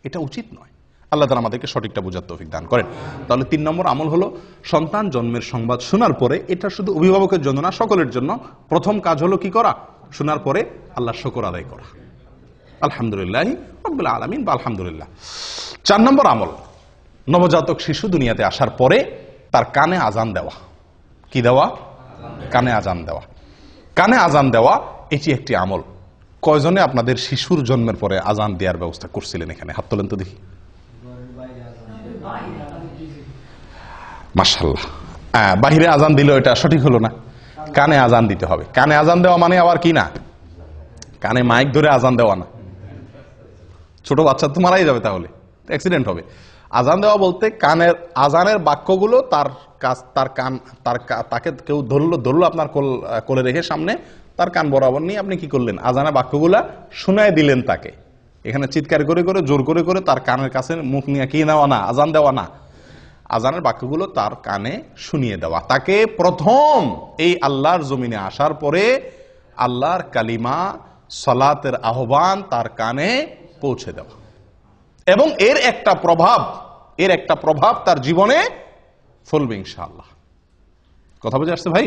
Speaker 1: এটা উচিত নয়। আল্লাহ তাআলা আমাদেরকে সঠিকটা বোঝার তৌফিক দান করেন। তাহলে 3 নম্বর আমল হলো সন্তান জন্মের সংবাদ শোনার পরে, এটা শুধু অভিভাবকের জন্য না, সকলের জন্য প্রথম কাজ হলো কি করা, শোনার পরে আল্লাহর শুকর আদায় করা। আলহামদুলিল্লাহি রাব্বিল আলামিন বা আলহামদুলিল্লাহ। 4 নম্বর আমল, নবজাতক শিশু দুনিয়াতে আসার পরে তার কানে আজান দেওয়া। কি দেওয়া? কানে আজান দেওয়া। কানে আজান দেওয়া এটি একটি আমল। কয়জনে আপনাদের শিশুর জন্মের পরে আজান দেওয়ার ব্যবস্থা করছিলেন? এখানে হাত তোলেন তো দেখি। মাশাআল্লাহ। বাহিরে আজান দিল, এটা সঠিক হলো না। কানে আজান দিতে হবে। কানে আজান দেওয়া মানে আবার কি না, কানে মাইক ধরে আজান দেওয়া না। ছোট বাচ্চা তো মারাই যাবে, তাহলে অ্যাক্সিডেন্ট হবে। আজান দেওয়া বলতে কানের আজানের বাক্যগুলো তাকে কেউ ধরলো আপনার কোলে রেখে সামনে, তার কান বরাবর নিয়ে আপনি কি করলেন, আজানের বাক্যগুলা শুনায় দিলেন তাকে। এখানে চিৎকার করে করে জোর করে করে তার কানের কাছে মুখ নিয়ে কি নেওয়া না, আজান দেওয়া না। আজানের বাক্যগুলো তার কানে শুনিয়ে দেওয়া। তাকে প্রথম এই আল্লাহর জমিনে আসার পরে আল্লাহর কালিমা, সালাতের আহ্বান তার কানে পৌঁছে দেওয়া, এবং এর একটা প্রভাব তার জীবনে ফলবে ইনশাআল্লাহ। কথা বুঝে আসছে ভাই?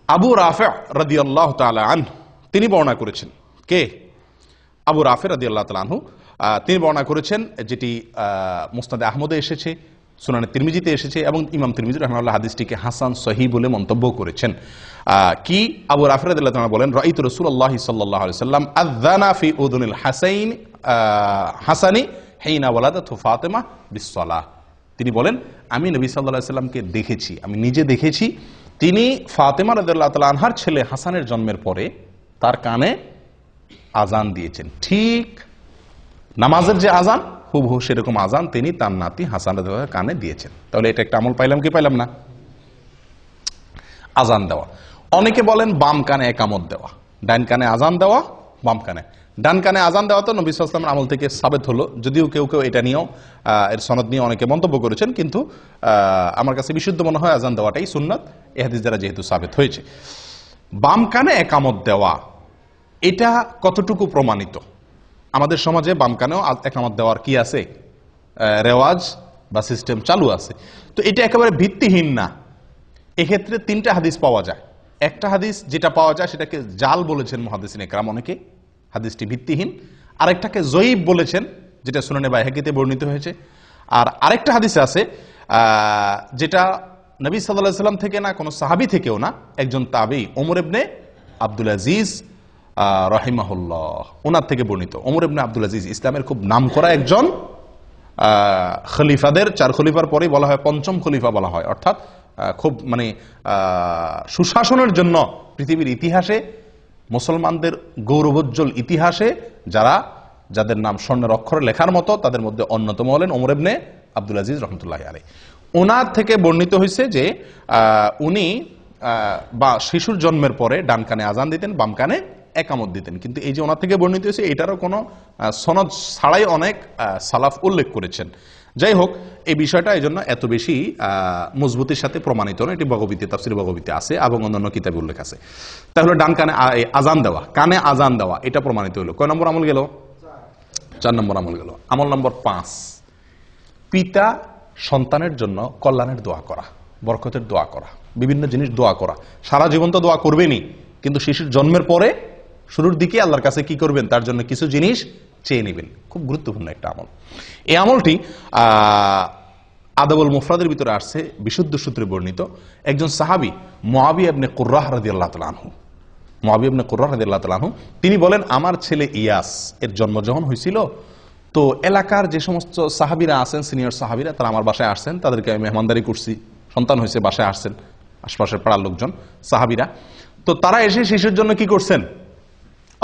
Speaker 1: আবু রাফি রাদিয়াল্লাহু তাআলা আনহু তিনি বর্ণনা করেছেন। কে? আবু রাফি রাদিয়াল্লাহু তাআলা আনহু তিনি বর্ণনা করেছেন, যেটি মুসনাদে আহমদে এসেছে, সুনানে তিরমিজিতে এসেছে, এবং ইমাম তিরমিজি রাহিমাহুল্লাহ হাদিসটিকে হাসান সহিহ বলে মন্তব্য করেছেন। কি আবু রাফি রাদিয়াল্লাহু তাআলা বলেন, রাআইতু রাসূলুল্লাহি সাল্লাল্লাহু আলাইহি ওয়াসাল্লাম আযানা ফি উযুনিল হাসানি হিনা ওয়ালাদাতু ফাতিমা বিসসালাহ। তিনি বলেন আমি নবী সাল্লাল্লাহু আলাইহি ওয়াসাল্লামকে দেখেছি, আমি নিজে দেখেছি, তিনি ফাতিমা রাদিয়াল্লাহু তাআলা আনহার ছেলে হাসানের জন্মের পরে তার কানে আজান দিয়েছেন। ঠিক নামাজের যে আজান হুবহু সেরকম আজান তিনি তার নাতি হাসান রাদিয়াল্লাহু কানে দিয়েছেন। তাহলে এটা একটা আমল পাইলাম কি পাইলাম না? আজান দেওয়া। অনেকে বলেন বাম কানে একামত দেওয়া, ডান কানে আজান দেওয়া, বাম কানে। ডান কানে আজান দেওয়া তো নবী সাল্লাল্লাহু আলাইহি ওয়াসাল্লামের আমল থেকে সাবেত হলো, যদিও কেউ কেউ এটা নিয়েও এর সনদ নিয়ে অনেকে মন্তব্য করেছেন, কিন্তু আমার কাছে বিশুদ্ধ মনে হয় আজান দেওয়াটাই সুন্নাত, এই হাদিস দ্বারা যেহেতু সাবেত হয়েছে। বাম কানে একামত দেওয়া এটা কতটুকু প্রমাণিত? আমাদের সমাজে বাম কানেও একামত দেওয়ার কি আছে, রেওয়াজ বা সিস্টেম চালু আছে। তো এটা একেবারে ভিত্তিহীন না। এক্ষেত্রে 3টা হাদিস পাওয়া যায়। একটা হাদিস যেটা পাওয়া যায় সেটাকে জাল বলেছেন মুহাদ্দিসিন ইকরাম অনেকে, হাদিসটি ভিত্তিহীন। আরেকটাকে জয়ীব বলেছেন, যেটা সুনানে বাইহাকিতে বর্ণিত হয়েছে। আর আরেকটা হাদিস আছে যেটা নবী সাল্লাল্লাহু আলাইহি ওয়াসাল্লাম থেকে না, কোনো সাহাবী থেকেও না, একজন তাবী ওমর ইবনে আব্দুল আজিজ রাহিমাহুল্লাহ, ওনার থেকে বর্ণিত। ওমর ইবনে আব্দুল আজিজ ইসলামের খুব নামকরা একজন খলিফাদের, 4 খলিফার পরেই বলা হয় পঞ্চম খলিফা বলা হয়, অর্থাৎ খুব মানে সুশাসনের জন্য পৃথিবীর ইতিহাসে, মুসলমানদের গৌরবোজ্জ্বল ইতিহাসে যাদের নাম স্বর্ণের অক্ষরে লেখার মতো, তাদের মধ্যে অন্যতম হলেন ওমর ইবনে আব্দুল আজিজ রহমতুল্লাহি আলাইহি। ওনার থেকে বর্ণিত হয়েছে যে উনি বা শিশুর জন্মের পরে ডান কানে আজান দিতেন, বাম কানে একামত দিতেন। কিন্তু এই যে ওনার থেকে বর্ণিত হয়েছে, এটারও কোনো সনদ ছাড়াই অনেক সালাফ উল্লেখ করেছেন। যাই হোক, এই বিষয়টা এই জন্য এত বেশি মজবুতির সাথে প্রমাণিত না, এটি বগবীতে, তাফসীর বগবীতে আছে এবং অন্যান্য কিতাবে উল্লেখ আছে। তাহলে ডান কানে আজান দেওয়া, কানে আজান দেওয়া, এটা প্রমাণিত হলো। কয় নম্বর আমল গেল? 4 নম্বর আমল গেল। আমল নম্বর 5, পিতা সন্তানের জন্য কল্যাণের দোয়া করা, বরকতের দোয়া করা, বিভিন্ন জিনিস দোয়া করা। সারা জীবন তো দোয়া করবেনই, কিন্তু শিশুর জন্মের পরে শুরুর দিকে আল্লাহর কাছে কি করবেন? তার জন্য কিছু জিনিস চেয়ে নেবেন। খুব গুরুত্বপূর্ণ একটা আমল। এই আমলটি আদাবুল মুফরাদের ভিতরে আসছে, বিশুদ্ধ সূত্রে বর্ণিত। একজন সাহাবী মুআবিয়া ইবনে কুররাহ রাদিয়াল্লাহু তাআলা আনহু, মুআবিয়া ইবনে কুররাহ রাদিয়াল্লাহু তাআলা আনহু, তিনি বলেন, আমার ছেলে ইয়াস এর জন্ম যখন হয়েছিল, তো এলাকার যে সমস্ত সাহাবীরা আছেন, সিনিয়র সাহাবীরা, তারা আমার বাসায় আসছেন, তাদেরকে আমি মেহমানদারি করছি। সন্তান হয়েছে, বাসায় আসছেন আশপাশের পাড়ার লোকজন, সাহাবীরা। তো তারা এসে শিশুর জন্য কি করছেন?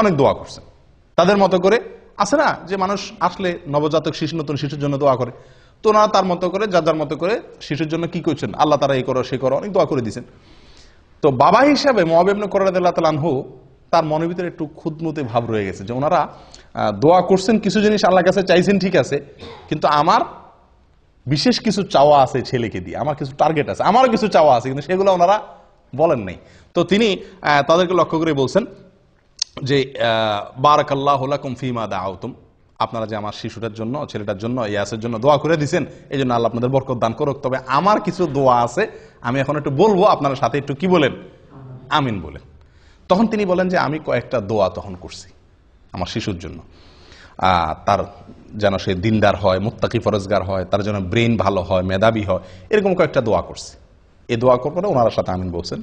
Speaker 1: অনেক দোয়া করছেন তাদের মতো করে। আছে না যে মানুষ আসলে নবজাতক শিশু, নতুন শিশুর জন্য দোয়া করে, তো ওনারা তার মতো করে, যার মতো করে শিশুর জন্য কি করছেন? আল্লাহ তারা এই করো, সে করো, অনেক দোয়া করে দিয়েছেন। তো বাবা হিসাবে মুআবিয়া ইবনে কুররাহ রাদিয়াল্লাহু তাআলা আনহু, তার মনের ভিতরে একটু খুঁতমুতে ভাব রয়ে গেছে যে ওনারা দোয়া করছেন, কিছু জিনিস আল্লাহর কাছে চাইছেন, ঠিক আছে, কিন্তু আমার বিশেষ কিছু চাওয়া আছে ছেলেকে দিয়ে, আমার কিছু টার্গেট আছে, আমারও কিছু চাওয়া আছে, কিন্তু সেগুলো ওনারা বলেন নাই। তো তিনি তাদেরকে লক্ষ্য করে বলছেন যে বারাকাল্লাহু লাকুম ফীমা দাআউতুম, আপনারা যে আমার শিশুটার জন্য, ছেলেটার জন্য, ইয়াসের জন্য দোয়া করে দিয়েছেন, এই জন্য আল্লাহ আপনাদের বরকত দান করুক। তবে আমার কিছু দোয়া আছে, আমি এখন একটু বলবো, আপনারা সাথে একটু কি বলেন? আমিন বলেন। তখন তিনি বলেন যে আমি কয়েকটা দোয়া তখন করছি আমার শিশুর জন্য, তার যেন সে দিনদার হয়, মুত্তাকি ফরজগার হয়, তার যেন ব্রেন ভালো হয়, মেধাবী হয়, এরকম কয়েকটা দোয়া করছি। এই দোয়া করার পরে ওনার সাথে আমিন বলছেন।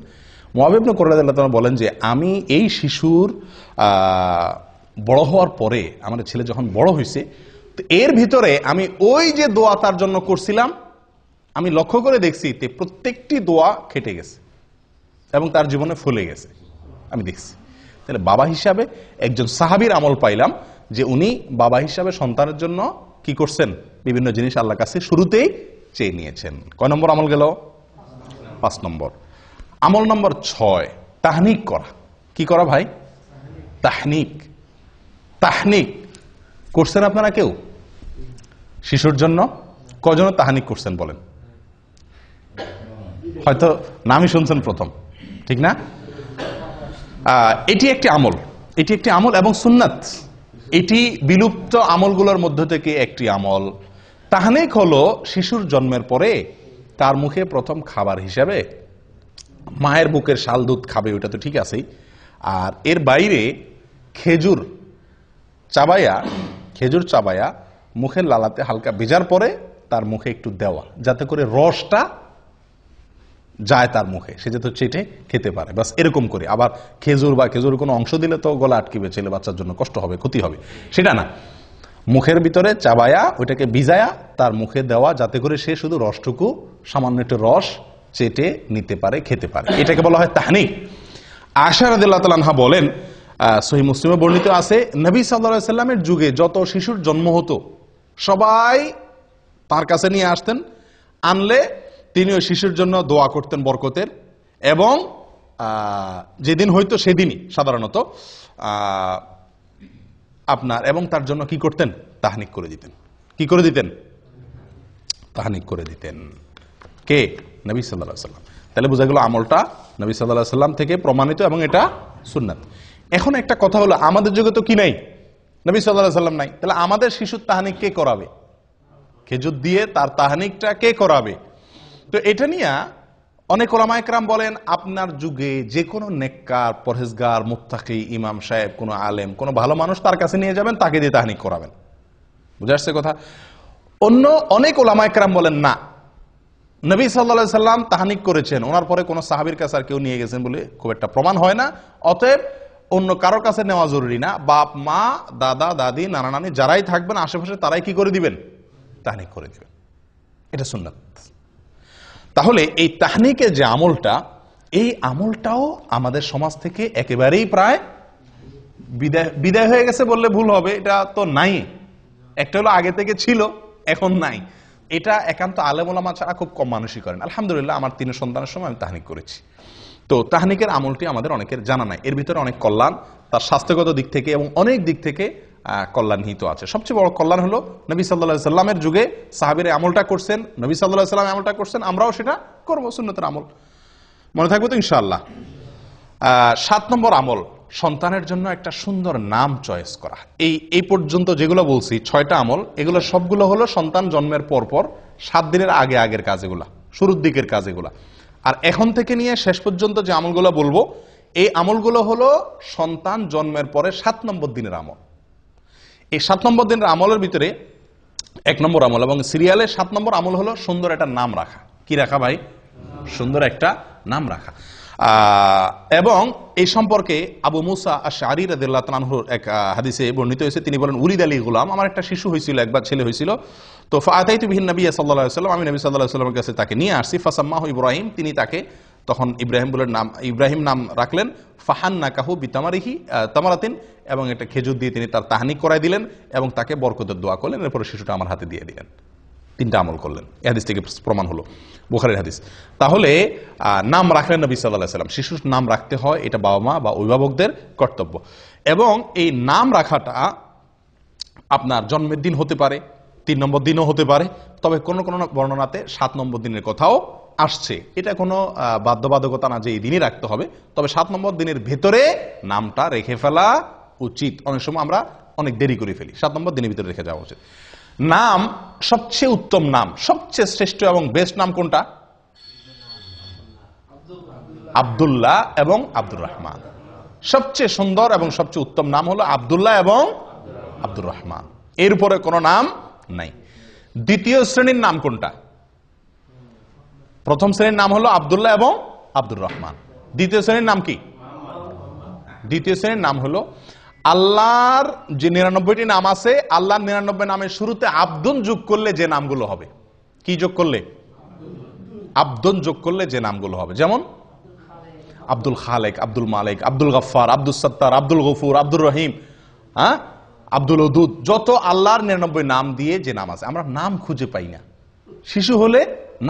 Speaker 1: মুআবিয়া ইবনে কুররাহ রাদিয়াল্লাহু তাআলা বলেন যে আমি এই শিশুর বড় হওয়ার পরে, আমার ছেলে যখন বড় হয়েছে, তো এর ভিতরে আমি ওই যে দোয়া তার জন্য করছিলাম, আমি লক্ষ্য করে দেখছি তে প্রত্যেকটি দোয়া খেটে গেছে এবং তার জীবনে ফলে গেছে, আমি দেখছি। তাহলে বাবা হিসাবে একজন সাহাবীর আমল পাইলাম যে উনি বাবা হিসাবে সন্তানের জন্য কি করছেন? বিভিন্ন জিনিস আল্লাহর কাছে শুরুতেই চেয়ে নিয়েছেন। কয় নম্বর আমল গেল? 5 নম্বর। আমল নম্বর 6, তাহনিক করা। কি করা ভাই? তাহনিক। তাহনিক করছেন আপনারা কেউ শিশুর জন্য? কজন তাহনিক করছেন বলেন? হয়তো নামই শুনছেন প্রথম, ঠিক না? এটি একটি আমল, এটি একটি আমল এবং সুন্নাত। এটি বিলুপ্ত আমলগুলোর মধ্য থেকে একটি আমল। তাহনিক হলো শিশুর জন্মের পরে তার মুখে প্রথম খাবার হিসাবে মায়ের বুকের শাল দুধ খাবে, ওটা তো ঠিক আছেই। আর এর বাইরে খেজুর চাবায়া মুখের লালাতে হালকা ভেজার পরে তার মুখে একটু দেওয়া, যাতে করে রসটা যায় তার মুখে, সে যাতে চেটে খেতে পারে, বাস এরকম করে। আবার খেজুর কোনো অংশ দিলে তো গলা আটকিবে, ছেলে বাচ্চার জন্য কষ্ট হবে, ক্ষতি হবে, সেটা না। মুখের ভিতরে চাবায়া ওইটাকে ভিজায়া তার মুখে দেওয়া, যাতে করে সে শুধু রসটুকু, সামান্য একটু রস চেটে নিতে পারে, খেতে পারে, এটাকে বলা হয় তাহনিক। আয়েশা রাদিয়াল্লাহু তাআলা আনহা বলেন, সহিহ মুসলিমে বর্ণিত আছে, নবী সাল্লাল্লাহু আলাইহি সাল্লামের যুগে যত শিশুর জন্ম হতো সবাই তার কাছে নিয়ে আসতেন, আনলে তিনি ওই শিশুর জন্য দোয়া করতেন বরকতের, এবং যেদিন হয়তো সেদিনই সাধারণত আপনার, এবং তার জন্য কি করতেন? তাহনিক করে দিতেন। কি করে দিতেন? তাহনিক করে দিতেন। কে? নবী সাল্লাল্লাহু আলাইহি সাল্লাম। তাহলে বোঝা গেল আমলটা নবী সাল্লাল্লাহু আলাইহি সাল্লাম থেকে প্রমাণিত এবং এটা সুন্নাত। এখন একটা কথা হলো, আমাদের যুগে তো কি নাই? নবী সাল্লাল্লাহু আলাইহি সাল্লাম নাই, তাহলে আমাদের শিশুর তাহনিক কে করাবে? খেজুর দিয়ে তার তাহনিকটা কে করাবে? তো এটা নিয়ে অনেক ওলামায়ে কেরাম বলেন, আপনার যুগে যে কোনো নেককার, পরহেজগার, মুত্তাকি, ইমাম সাহেব, কোনো আলেম, কোনো ভালো মানুষ তার কাছে নিয়ে যাবেন, তাকে দিয়ে তাহনিক করাবেন। বুঝে আসছে কথা? অন্য অনেক ওলামায়ে কেরাম বলেন না, নবী সাল্লাল্লাহু আলাইহি সাল্লাম তাহনিক করেছেন, ওনার পরে কোনো সাহাবীর কাছে আর কেউ নিয়ে গেছেন বলে খুব একটা প্রমাণ হয় না, অতএব অন্য কারোর কাছে নেওয়া জরুরি না। বাপ মা, দাদা দাদি, নানা নানি যারাই থাকবেন আশেপাশে তারাই কি করে দিবেন? তাহনিক করে দিবেন। এটা সুন্নাত। তাহলে এই তাহনিকের যে আমলটা, এই আমলটাও আমাদের সমাজ থেকে একেবারেই প্রায় বিদায় হয়ে গেছে বললে ভুল হবে, এটা তো নাই। একটা হলো আগে থেকে ছিল, এখন নাই। এটা একান্ত আলেম ওলামা ছাড়া খুব কম মানুষই করেন। আলহামদুলিল্লাহ আমার 3 সন্তানের সময় আমি তাহনিক করেছি। তো তাহনিকের আমলটি আমাদের অনেকের জানা নাই। এর ভিতরে অনেক কল্যাণ, তার স্বাস্থ্যগত দিক থেকে এবং অনেক দিক থেকে কল্যাণ নিহিত আছে। সবচেয়ে বড় কল্যাণ হলো নবী সাল্লাল্লাহু আলাইহি সাল্লামের যুগে সাহাবীরা আমলটা করছেন, নবী সাল্লাল্লাহু আলাইহি সাল্লাম আমলটা করছেন, আমরাও সেটা করব, সুন্নতের আমল। মনে থাকবে তো ইনশাআল্লাহ। 7 নম্বর আমল, সন্তানের জন্য একটা সুন্দর নাম চয়েস করা। এই পর্যন্ত যেগুলো বলছি 6টা আমল, এগুলো সবগুলো হলো সন্তান জন্মের পর 7 দিনের আগের কাজ, এগুলা শুরুর দিকের কাজ এগুলা। আর এখন থেকে নিয়ে শেষ পর্যন্ত যে আমলগুলো বলবো, এই আমলগুলো হলো সন্তান জন্মের পরে 7 নম্বর দিনের আমল। এই 7 নম্বর দিনের আমলের ভিতরে 1 নম্বর আমল এবং সিরিয়ালে 7 নম্বর আমল হলো সুন্দর একটা নাম রাখা। কি রাখা ভাই? সুন্দর একটা নাম রাখা। এবং এই সম্পর্কে আবু মুসা আশআরী রাদিয়াল্লাহু তাআলা আনহুর এক হাদিসে বর্ণিত হয়েছে। তিনি বলেন, উলিদ আলী গুলাম, আমার একটা শিশু হয়েছিল, একবার ছেলে হয়েছিল। তো ফাআতাইতু বিহিন নবী সাল্লাল্লাহু আলাইহি ওয়াসাল্লাম, আমি নবী সাল্লাল্লাহু আলাইহি ওয়াসাল্লামের কাছে তাকে নিয়ে আসছি। ফাসাম্মাহু ইব্রাহিম, তিনি তাকে তখন ইব্রাহিম নাম রাখলেন। ফাহান্নাকাহু বিতামারিহি তামারাতিন, এবং একটা খেজুর দিয়ে তিনি তার তাহনিক করাই দিলেন এবং তাকে বরকতের দোয়া করলেন। এরপরে শিশুটা আমার হাতে দিয়ে দিলেন। 3টা আমল করলেন। এই হাদিস থেকে প্রমাণ হলো, বুখারীর হাদিস। তাহলে নাম রাখলেন নবী সাল্লাল্লাহু আলাইহি ওয়াসাল্লাম। শিশুর নাম রাখতে হয়, এটা বাবা মা বা অভিভাবকদের কর্তব্য। এবং এই নাম রাখাটা আপনার জন্মের দিন হতে পারে, 3 নম্বর দিনও হতে পারে, তবে কোন কোন বর্ণনাতে 7 নম্বর দিনের কথাও আসছে। এটা কোনো বাধ্যবাধকতা না যে এই দিনই রাখতে হবে, তবে 7 নম্বর দিনের ভেতরে নামটা রেখে ফেলা উচিত। অনেক সময় আমরা অনেক দেরি করে ফেলি, 7 নম্বর দিনের ভিতরে রেখে যাওয়া উচিত। নাম, সবচেয়ে উত্তম নাম, সবচেয়ে শ্রেষ্ঠ এবং বেস্ট নাম কোনটা? আব্দুল্লাহ এবং আব্দুর রহমান। সবচেয়ে সুন্দর এবং সবচেয়ে উত্তম নাম হলো আব্দুল্লাহ এবং আব্দুর রহমান, এর উপরে কোনো নাম নাই। দ্বিতীয় শ্রেণীর নাম কোনটা? প্রথম শ্রেণীর নাম হলো আব্দুল্লাহ এবং আব্দুর রহমান। দ্বিতীয় শ্রেণীর নাম কি? দ্বিতীয় শ্রেণীর নাম হলো আল্লাহর যে 99টি নাম আছে, আল্লাহর 99 নামের শুরুতে আব্দুন যোগ করলে যে নামগুলো হবে। কি যোগ করলে? আব্দুন যোগ করলে যে নামগুলো হবে। যেমন আব্দুল খালেক, আব্দুল মালিক, আব্দুল গফফার, আব্দুল সত্তার, আব্দুল গফুর, আব্দুর রহিম, আব্দুল ওদুদ, যত আল্লাহর 99 নাম দিয়ে যে নাম আছে, আমরা নাম খুঁজে পাই না। শিশু হলে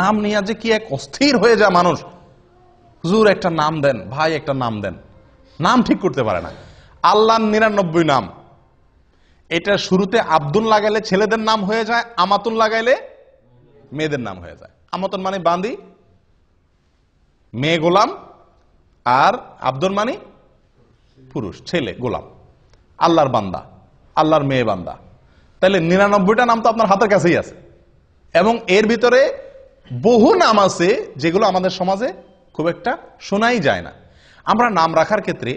Speaker 1: নাম নিয়ে যে কি এক অস্থির হয়ে যায় মানুষ। হুজুর একটা নাম দেন, ভাই একটা নাম দেন, নাম ঠিক করতে পারে না। আল্লাহর 99 নাম, এটা শুরুতে আব্দুল লাগাইলে ছেলেদের নাম হয়ে যায়, আমাতুন লাগাইলে মেয়েদের নাম হয়ে যায়। আমাতুন মানে বান্দি, মেয়ে গোলাম, আর আব্দুল মানে পুরুষ, ছেলে গোলাম, আল্লাহর বান্দা, আল্লাহর মেয়ে বান্দা। তাহলে 99টা নাম তো আপনার হাতের কাছেই আছে। এবং এর ভিতরে বহু নাম আছে যেগুলো আমাদের সমাজে খুব একটা শোনাই যায় না। আমরা নাম রাখার ক্ষেত্রে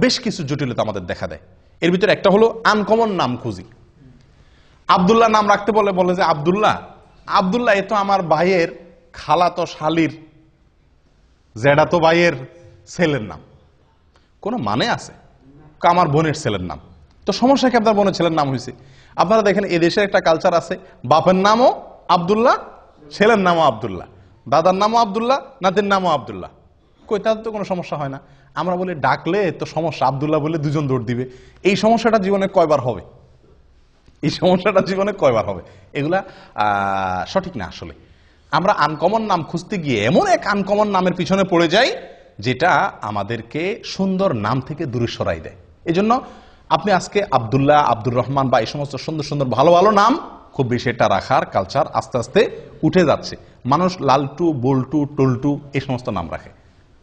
Speaker 1: বেশ কিছু জটিলতা আমাদের দেখা দেয়। এর ভিতরে একটা হলো আনকমন নাম খুঁজি। আব্দুল্লাহ নাম রাখতে বলে যে আব্দুল্লাহ, আব্দুল্লাহ এ তো আমার ভাইয়ের খালাতো শালির জেডাতো ভাইয়ের ছেলের নাম, কোনো মানে আছে? আমার বোনের ছেলের নাম। তো সমস্যা কি? আপনার বোনের ছেলের নাম হয়েছে। আপনারা দেখেন এদেশের একটা কালচার আছে, বাপের নামও আব্দুল্লাহ, ছেলের নামও আব্দুল্লাহ, দাদার নামও আব্দুল্লাহ, নাতির নামও আব্দুল্লাহ। কই, তার তো কোনো সমস্যা হয় না। আমরা বলি ডাকলে তো সমস্যা, আব্দুল্লাহ বলে 2 জন দৌড় দিবে। এই সমস্যাটা জীবনে কয়বার হবে? এই সমস্যাটা জীবনে কয়বার হবে? এগুলা সঠিক না। আসলে আমরা আনকমন নাম খুঁজতে গিয়ে এমন এক আনকমন নামের পিছনে পড়ে যাই যেটা আমাদেরকে সুন্দর নাম থেকে দূরে সরাই দেয়। এই জন্য আপনি আজকে আব্দুল্লাহ, আব্দুর রহমান বা এই সমস্ত সুন্দর সুন্দর ভালো ভালো নাম খুব বেশি এটা রাখার কালচার আস্তে আস্তে উঠে যাচ্ছে। মানুষ লালটু, বল্টু, টল্টু এই সমস্ত নাম রাখে।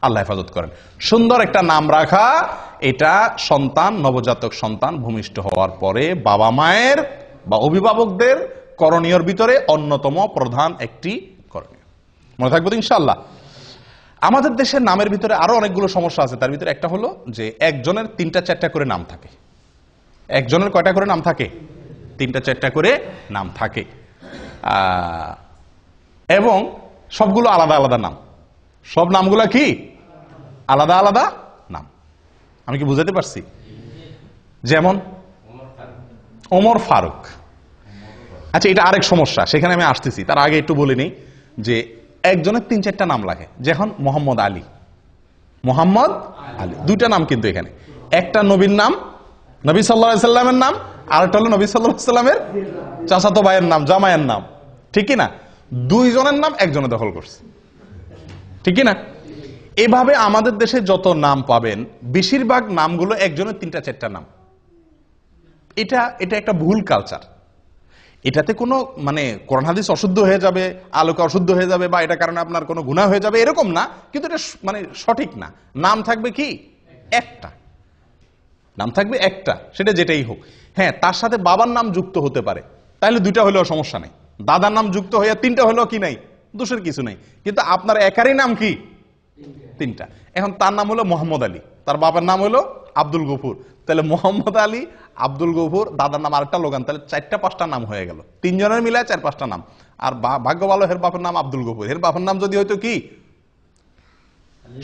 Speaker 1: আল্লাহ হেফাজত করেন। সুন্দর একটা নাম রাখা, এটা সন্তান, নবজাতক সন্তান ভূমিষ্ঠ হওয়ার পরে বাবা মায়ের বা অভিভাবকদের করণীয়র ভিতরে অন্যতম প্রধান একটি করণীয়। মনে থাকবে তো ইনশাআল্লাহ। আমাদের দেশের নামের ভিতরে আরো অনেকগুলো সমস্যা আছে। তার ভিতরে একটা হলো যে একজনের 3টা-4টা করে নাম থাকে। একজনের কয়টা করে নাম থাকে? 3টা-4টা করে নাম থাকে। এবং সবগুলো আলাদা আলাদা নাম। সব নামগুলো কি? আলাদা আলাদা নাম। আমি কি বুঝাতে পারছি? যেমন ওমর ফারুক। আচ্ছা, এটা আরেক সমস্যা, সেখানে আমি আসতেছি। তার আগে একটু বলে নিই যে একজনের 3-4টা নাম লাগে। যেমন মোহাম্মদ আলী, মোহাম্মদ আলী, 2টা নাম কিন্তু এখানে। একটা নবীর নাম, নবী সাল্লাল্লাহু আলাইহি সাল্লামের নাম, আর একটা হলো নবী সাল্লাল্লাহু আলাইহি সাল্লামের চাচাতো ভাইয়ের নাম, জামাইয়ের নাম, ঠিক কি না? 2 জনের নাম একজনে দখল করছে, ঠিক কি না? এভাবে আমাদের দেশে যত নাম পাবেন বেশিরভাগ নামগুলো একজনের 3-4টা নাম। এটা একটা ভুল কালচার। এটাতে কোনো মানে কোরআন হাদিস অশুদ্ধ হয়ে যাবে, আলোকে অশুদ্ধ হয়ে যাবে, বা এটা কারণে আপনার কোনো গুনাহ হয়ে যাবে এরকম না, কিন্তু এটা মানে সঠিক না। নাম থাকবে কি একটা, নাম থাকবে একটা, সেটা যেটাই হোক। হ্যাঁ, তার সাথে বাবার নাম যুক্ত হতে পারে, তাহলে 2টা হলেও সমস্যা নেই। দাদার নাম যুক্ত হয়ে 3টা হলেও কি নাই, দোষের কিছু নেই। কিন্তু আপনার একারই নাম কি 3টা। এখন তার নাম হলো মোহাম্মদ আলী, তার বাবার নাম হলো আব্দুল গফুর, তাহলে মোহাম্মদ আলী, আব্দুল গফুর, দাদার নাম আরেকটা লোগান, তাহলে 4টা-5টা নাম হয়ে গেল। 3 জনের মিলায় 4-5টা নাম। আর ভাগ্য ভালো হের বাপের নাম আব্দুল গফুর, হের বাপের নাম যদি হয়তো কি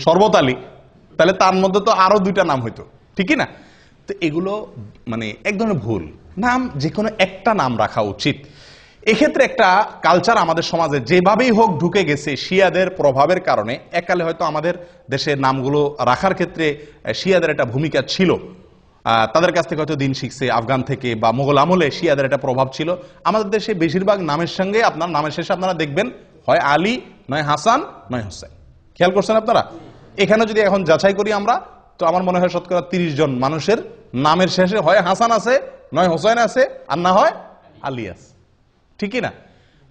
Speaker 1: শরবত আলী, তাহলে তার মধ্যে তো আরো 2টা নাম হইতো, ঠিকই না? তো এগুলো মানে এক ধরনের ভুল। নাম যে কোনো একটা নাম রাখা উচিত। এক্ষেত্রে একটা কালচার আমাদের সমাজে যেভাবেই হোক ঢুকে গেছে শিয়াদের প্রভাবের কারণে। এককালে হয়তো আমাদের দেশের নামগুলো রাখার ক্ষেত্রে শিয়াদের একটা ভূমিকা ছিল, তাদের কাছ থেকে হয়তো দিন শিখছে, আফগান থেকে বা মোগল আমলে শিয়াদের একটা প্রভাব ছিল। আমাদের দেশে বেশিরভাগ নামের সঙ্গে আপনার নামের শেষে আপনারা দেখবেন হয় আলী, নয় হাসান, নয় হোসেন। খেয়াল করছেন আপনারা? এখানে যদি এখন যাচাই করি আমরা, তো আমার মনে হয় শতকরা 30 জন মানুষের নামের শেষে হয় হাসান আছে, নয় হোসেন আছে, আর না হয় আলী আছে, ঠিকই না?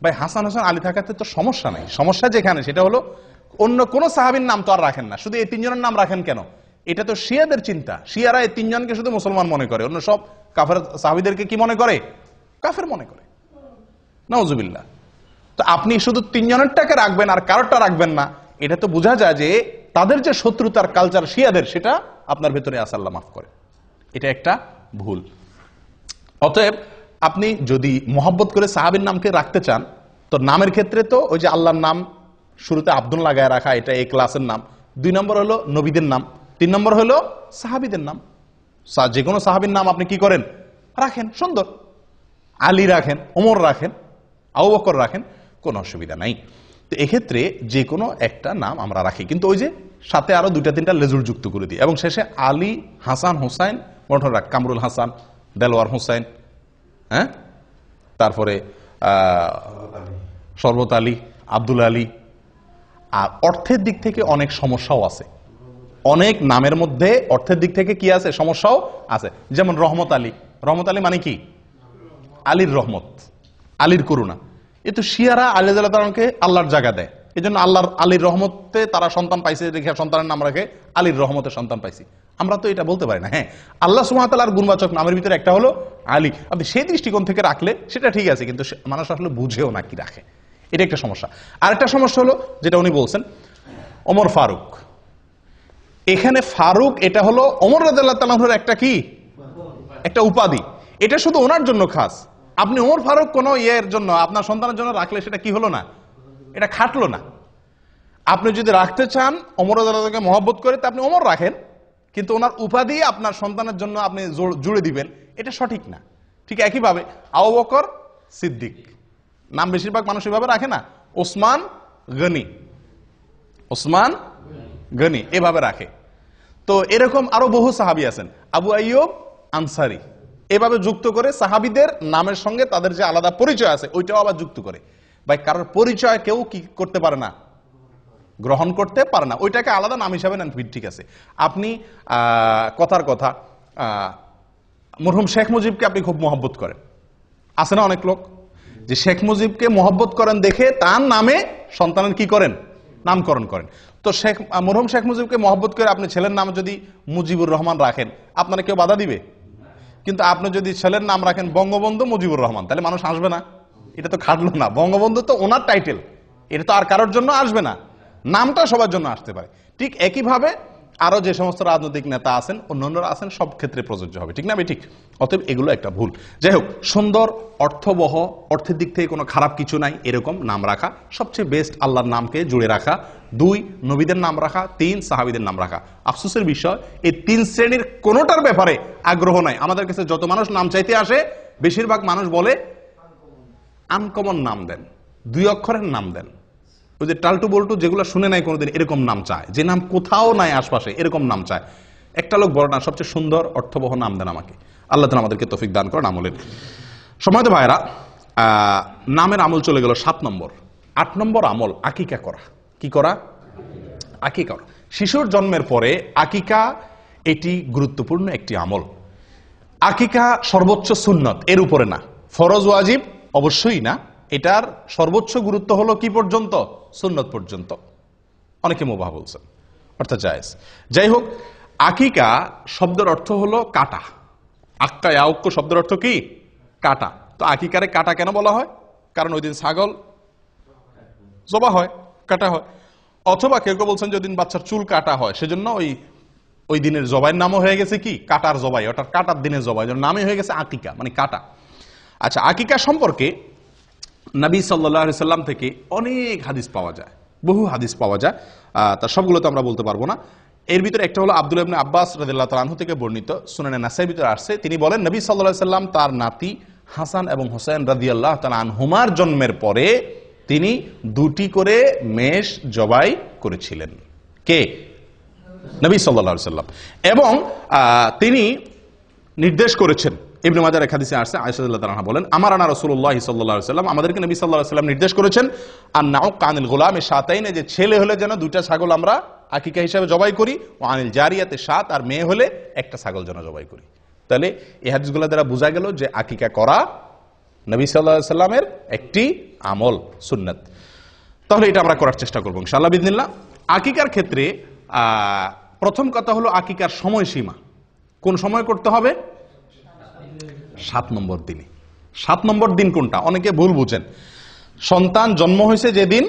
Speaker 1: ভাই হাসান হোসেন আলী থাকাতে তো সমস্যা নেই। সমস্যা যেখানে সেটা হলো অন্য কোন সাহাবীর নাম তো আর রাখেন না, শুধু এই 3 জনের নাম রাখেন কেন? এটা তো শিয়াদের চিন্তা। শিয়ারা এই 3 জনকে শুধু মুসলমান মনে করে, অন্য সব কাফের সাহাবীদেরকে কি মনে করে? কাফের মনে করে। নাউজুবিল্লাহ। তো আপনি শুধু 3 জনেরটাকে রাখবেন আর কারোরটা রাখবেন না, এটা তো বোঝা যায় যে তাদের যে শত্রুতার কালচার শিয়াদের, সেটা আপনার ভেতরে আছে, আল্লাহ মাফ করে। এটা একটা ভুল। অতএব আপনি যদি মোহাব্বত করে সাহাবীর নামকে রাখতে চান, তো নামের ক্ষেত্রে তো ওই যে আল্লাহর নাম শুরুতে আব্দুল লাগায় রাখা, এটা এই ক্লাসের নাম। 2 নম্বর হলো নবীদের নাম, 3 নম্বর হলো সাহাবীদের নাম। যে কোনো সাহাবীর নাম আপনি কি করেন? রাখেন, সুন্দর। আলী রাখেন, ওমর রাখেন, আবু বকর রাখেন, কোনো অসুবিধা নাই। তো এক্ষেত্রে যে কোনো একটা নাম আমরা রাখি, কিন্তু ওই যে সাথে আরো 2-3টা লেজুর যুক্ত করে দিই, এবং শেষে আলী, হাসান, হোসাইন মনে রাখ, কামরুল হাসান, দেলোয়ার হোসাইন, হ্যাঁ, তারপরে শরবত আলী, আব্দুল আলী। আর অর্থের দিক থেকে অনেক সমস্যাও আছে, অনেক নামের মধ্যে অর্থের দিক থেকে কি আছে, সমস্যাও আছে। যেমন রহমত আলী, রহমত আলী মানে কি? আলীর রহমত, আলীর করুণা। এ তো শিয়ারা আলী রাদিয়াল্লাহু আল্লাহর জায়গা দেয়, এই জন্য আল্লাহর আলীর রহমতে তারা সন্তান পাইছে, দেখে সন্তানের নাম রাখে আলীর রহমতে সন্তান পাইছি। আমরা তো এটা বলতে পারি না। হ্যাঁ, আল্লাহ সুবহানাহু ওয়া তাআলার গুণবাচক নামের ভিতরে একটা হলো আলী। আপনি সেই দৃষ্টিকোণ থেকে রাখলে সেটা ঠিক আছে, কিন্তু মানুষ আসলে বুঝেও না কি রাখে, এটা একটা সমস্যা। আরেকটা সমস্যা হলো যেটা উনি বলছেন, ওমর ফারুক। এখানে ফারুক এটা হলো ওমর রাদিয়াল্লাহু তাআলার একটা কি, একটা উপাধি। এটা শুধু ওনার জন্য খাস। আপনি ওমর ফারুক কোন ইয়ের জন্য আপনার সন্তানের জন্য রাখলে সেটা কি হলো না, এটা খাটলো না। আপনি যদি রাখতে চান ওমর রাদিয়াল্লাহু তাআলাকে মহব্বত করে, তা আপনি ওমর রাখেন, কিন্তু ওনার উপাধি আপনার সন্তানের জন্য আপনি জুড়ে দিবেন, এটা সঠিক না। ঠিক একইভাবে আবু বকর সিদ্দিক নাম বেশিরভাগ মানুষ এভাবে রাখে না, ওসমান গনি, ওসমান গনি এভাবে রাখে। তো এরকম আরো বহু সাহাবী আছেন, আবু আইয়ুব আনসারী, এভাবে যুক্ত করে সাহাবীদের নামের সঙ্গে তাদের যে আলাদা পরিচয় আছে ওইটাও আবার যুক্ত করে। ভাই কারোর পরিচয় কেউ কি করতে পারে না, গ্রহণ করতে পারে না, ওইটাকে আলাদা নাম হিসাবে নেন, ঠিক আছে। আপনি কথার কথা মরহুম শেখ মুজিবকে আপনি খুব মহব্বত করেন, আছে না অনেক লোক যে শেখ মুজিবকে মহব্বত করেন দেখে তার নামে সন্তানের কি করেন, নামকরণ করেন। তো মরহুম শেখ মুজিবকে মহব্বত করে আপনি ছেলের নাম যদি মুজিবুর রহমান রাখেন, আপনারা কেউ বাধা দিবে? কিন্তু আপনি যদি ছেলের নাম রাখেন বঙ্গবন্ধু মুজিবুর রহমান, তাহলে মানুষ আসবে না? এটা তো খাটলো না। বঙ্গবন্ধু তো ওনার টাইটেল, এটা তো আর কারোর জন্য আসবে না, নামটা সবার জন্য আসতে পারে। ঠিক একইভাবে আরো যে সমস্ত রাজনৈতিক নেতা আছেন, অন্যান্যরা আছেন, সব ক্ষেত্রে প্রযোজ্য হবে, ঠিক না? ঠিক। অতএব এগুলো একটা ভুল। যাই হোক, সুন্দর, অর্থবহ, অর্থের দিক থেকে কোনো খারাপ কিছু নাই এরকম নাম রাখা সবচেয়ে বেস্ট। আল্লাহর নামকে জুড়ে রাখা। 2, নবীদের নাম রাখা। 3, সাহাবীদের নাম রাখা। আফসোসের বিষয়, এই 3 শ্রেণীর কোনোটার ব্যাপারে আগ্রহ নাই। আমাদের কাছে যত মানুষ নাম চাইতে আসে, বেশিরভাগ মানুষ বলে আনকমন নাম দেন, 2 অক্ষরের নাম দেন। ওই যে টালটু বল্টু যেগুলো শুনে নাই কোনোদিন, এরকম নাম চায়, যে নাম কোথাও নাই আশপাশে, এরকম নাম চায়। একটা লোক বড় না, সবচেয়ে সুন্দর অর্থবহ নাম দেন আমাকে। আল্লাহ তাআলা আমাদেরকে তৌফিক দান করেন আমলের। সময়ত ভাইরা, নামের আমল চলে গেল 7 নম্বর। 8 নম্বর আমল আকিকা করা। কি করা? আকিকা করা। শিশুর জন্মের পরে আকিকা, এটি গুরুত্বপূর্ণ একটি আমল। আকিকা সর্বোচ্চ সুন্নত, এর উপরে না। ফরজ ওয়াজিব অবশ্যই না। এটার সর্বোচ্চ গুরুত্ব হলো কি পর্যন্ত? সুন্নত পর্যন্ত। অনেকে মুবাহ বলছেন, অর্থাৎ জায়েজ। যাই হোক, আকিকা শব্দের অর্থ হলো কাটা। আক্কা ইয়াউক্ক শব্দের অর্থ কি? কাটা। তো আকিকারে কাটা কেন বলা হয়? কারণ ওই দিন ছাগল জবা হয়, কাটা হয়। অথবা কেউ কেউ বলছেন যে ওই দিন বাচ্চার চুল কাটা হয়, সেজন্য ওই দিনের জবাইয়ের নামও হয়ে গেছে কি? কাটার জবাই, অর্থাৎ কাটার দিনের জবাই, নামই হয়ে গেছে আকিকা, মানে কাটা। আচ্ছা, আকিকা সম্পর্কে নবী সাল্লাল্লাহু আলাইহি সাল্লাম থেকে অনেক হাদিস পাওয়া যায়, বহু হাদিস পাওয়া যায়। তার সবগুলো তো আমরা বলতে পারবো না। এর ভিতরে একটা হলো আব্দুল্লাহ ইবনে আব্বাস রাদিয়াল্লাহু তাআলা আনহু থেকে বর্ণিত, সুনানে নাসাঈর ভিতরে আসছে। তিনি বলেন, নবী সাল্লাল্লাহু আলাইহি সাল্লাম তার নাতি হাসান এবং হোসেন রাদিয়াল্লাহু তাআলা আনহুমার জন্মের পরে তিনি 2টি করে মেষ জবাই করেছিলেন। কে? নবী সাল্লাল্লাহু আলাইহি সাল্লাম। এবং তিনি নির্দেশ করেছেন, ইবনে মাজার এক হাদিসে আসছে, আয়েশা রাদিয়াল্লাহু তাআলা আনহা বলেন, আমারানা রাসূলুল্লাহ সাল্লাল্লাহু আলাইহি সাল্লাম, আমাদেরকে নবী সাল্লাল্লাহু আলাইহি সাল্লাম নির্দেশ করেছেন, আন নাউক আনিল গোলামে শাতাইন, যে ছেলে হলে যেন 2টা ছাগল আমরা আকিকা হিসাবে জবাই করি, ও আনিল জারিয়াতে শাত, আর মেয়ে হলে 1টা ছাগল যেন জবাই করি। তাহলে এই হাদিসগুলো দ্বারা বোঝা গেল যে আকিকা করা নবী সাল্লাল্লাহু আলাইহি সাল্লামের একটি আমল, সুন্নাত। তাহলে এটা আমরা করার চেষ্টা করব ইনশাআল্লাহ বিইذনিল্লাহ। আকিকার ক্ষেত্রে প্রথম কথা হলো আকিকার সময়সীমা। কোন সময় করতে হবে? 7 নম্বর দিনে। 7 নম্বর দিন কোনটা? অনেকে ভুল বুঝেন। সন্তান জন্ম হয়েছে যেদিন,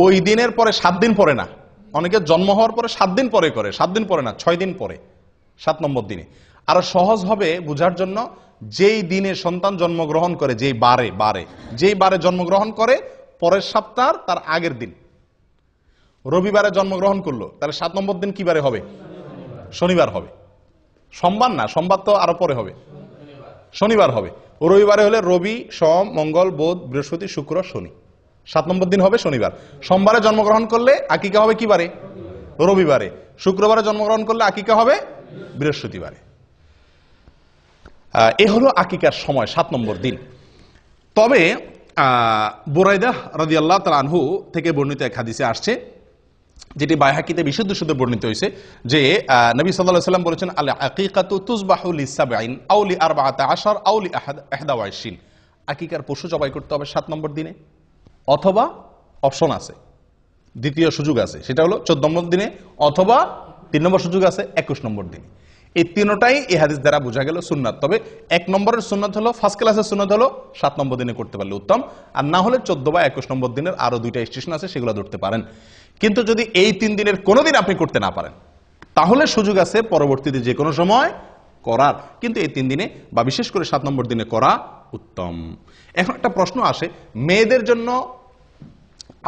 Speaker 1: ওই দিনের পরে 7 দিন পরে না। অনেকে জন্ম হওয়ার পরে 7 দিন পরে করে, 7 দিন পরে না, 6 দিন পরে, 7 নম্বর দিনে। আরো সহজ হবে বোঝার জন্য, যেই দিনে সন্তান জন্মগ্রহণ করে, যেই বারে জন্মগ্রহণ করে, পরের সপ্তাহ তার আগের দিন। রবিবারে জন্মগ্রহণ করলো, তাহলে 7 নম্বর দিন কি বারে হবে? শনিবার হবে। সোমবার না, সোমবার তো আরো পরে হবে, শনিবার হবে। রবিবারে হলে রবি, সোম, মঙ্গল, বুধ, বৃহস্পতি, শুক্র, শনি। 7 নম্বর দিন হবে শনিবার। সোমবারে জন্মগ্রহণ করলে আকিকা হবে কি বারে? রবিবারে। শুক্রবারে জন্মগ্রহণ করলে আকিকা হবে বৃহস্পতিবারে। এ হলো আকিকার সময়, 7 নম্বর দিন। তবে বুরাইদা রাদিয়াল্লাহু তাআলা আনহু থেকে বর্ণিত এক হাদিসে আসছে, যেটি বাইহাকিতে বিশুদ্ধ সূত্রে বর্ণিত হয়েছে, যে নবী সাল্লাল্লাহু আলাইহি সাল্লাম বলেছেন, আল আকিকাতু তুযবাহু লি-7 আও লি-14 আও লি-21। আকিকার পশু জবাই করতে হবে 7 নম্বর দিনে, অথবা অপশন আছে, দ্বিতীয় সুযোগ আছে, সেটা হলো 14 নম্বর দিনে, অথবা 3 নম্বর সুযোগ আছে 21 নম্বর দিনে। এই তিনটাই এই হাদিস দ্বারা বোঝা গেল সুন্নাত। তবে 1 নম্বরের সুন্নাত হলো, ফার্স্ট ক্লাসের সুন্নাত হলো 7 নম্বর দিনে করতে পারলে উত্তম, আর না হলে 14 বা 21 নম্বর দিনের আরো 2টা স্টেশন আছে, সেগুলো ধরতে পারেন। কিন্তু যদি এই 3 দিনের কোনো দিন আপনি করতে না পারেন, তাহলে সুযোগ আছে পরবর্তীতে যে কোনো সময় করার, কিন্তু এই 3 দিনে বা বিশেষ করে 7 নম্বর দিনে করা উত্তম। এখন একটা প্রশ্ন আসে, মেয়েদের জন্য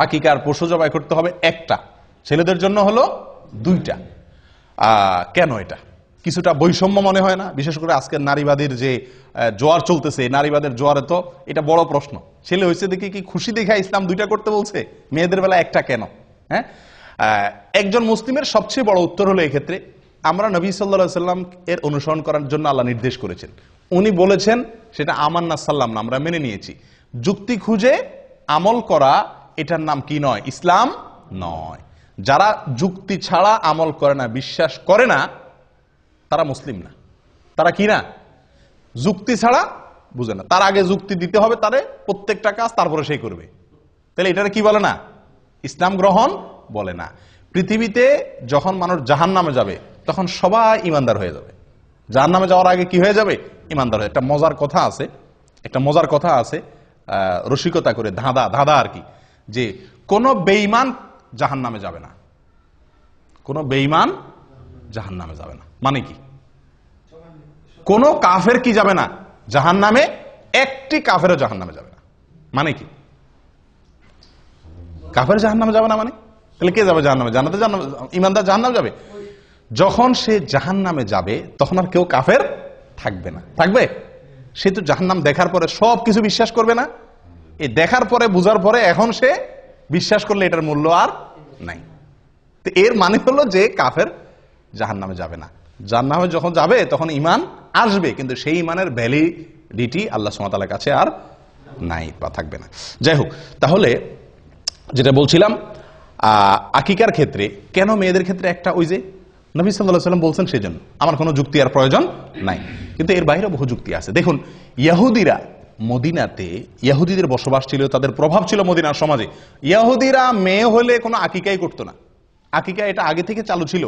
Speaker 1: আকিকার পশু জবাই করতে হবে 1টা, ছেলেদের জন্য হলো 2টা। কেন? এটা কিছুটা বৈষম্য মনে হয় না? বিশেষ করে আজকের নারীবাদীর যে জোয়ার চলতেছে, নারীবাদের জোয়ারে তো এটা বড় প্রশ্ন। ছেলে হয়েছে দেখে কি খুশি দেখা ইসলাম 2টা করতে বলছে, মেয়েদের বেলা 1টা কেন? হ্যাঁ, একজন মুসলিমের সবচেয়ে বড় উত্তর হলো এক্ষেত্রে, আমরা নবী সাল্লাল্লাহু আলাইহি সাল্লাম এর অনুসরণ করার জন্য আল্লাহ নির্দেশ করেছেন। উনি বলেছেন, সেটা আমান্না সাল্লাম না, আমরা মেনে নিয়েছি। যুক্তি খুঁজে আমল করা, এটার নাম কি নয়? ইসলাম নয়। যারা যুক্তি ছাড়া আমল করে না, বিশ্বাস করে না, তারা মুসলিম না। তারা কি না? যুক্তি ছাড়া বুঝে না। তার আগে যুক্তি দিতে হবে তারে, প্রত্যেকটা কাজ তারপরে সেই করবে। তাহলে এটারে কি বলে না? ইসলাম গ্রহণ বলে না। পৃথিবীতে যখন মানুষ জাহান্নামে যাবে, তখন সবাই ইমানদার হয়ে যাবে। জাহান্নামে যাওয়ার আগে কি হয়ে যাবে? ইমানদার হয়ে। একটা মজার কথা আছে, রসিকতা করে, ধাঁধা আর কি, যে কোন বেঈমান জাহান্নামে যাবে না, কোন বেঈমান জাহান্নামে যাবে না। মানে কি? কোন কাফের কি যাবে না জাহান্নামে? একটি কাফেরও জাহান্নামে যাবে না। মানে কি? কাফের জাহান্নামে যাবে না মানে? তাহলে কে যাবে জাহান্নামে? জান্নাতে ইমানদার জাহান্নামে যাবে। যখন সে জাহান্নামে যাবে তখন আর কেউ কাফের থাকবে না। থাকবে? সে তো জাহান্নাম দেখার পরে সবকিছু বিশ্বাস করবে না? এই দেখার পরে বুঝার পরে এখন সে বিশ্বাস করলে এটার মূল্য আর নাই। তো এর মানে হলো যে কাফের জাহান্নামে যাবে না। জাহান্নামে যখন যাবে তখন ঈমান আসবে, কিন্তু সেই ঈমানের ভ্যালিডিটি আল্লাহ সুবহানাহু ওয়া তাআলার কাছে আর নাই বা থাকবে না। যাই হোক, তাহলে যেটা বলছিলাম আকিকার ক্ষেত্রে কেন মেয়েদের ক্ষেত্রে একটা, ওই যে নবী সাল্লাল্লাহু আলাইহি ওয়াসাল্লাম বলছেন সেজন্য, আমার কোনো যুক্তি আর প্রয়োজন নাই। কিন্তু এর বাইরে বহু যুক্তি আছে। দেখুন, ইহুদিরা মদিনাতে, ইহুদিদের বসবাস ছিল, তাদের প্রভাব ছিল মদিনার সমাজে। ইহুদিরা মেয়ে হলে কোনো আকিকাই করতো না। আকিকা এটা আগে থেকে চালু ছিল।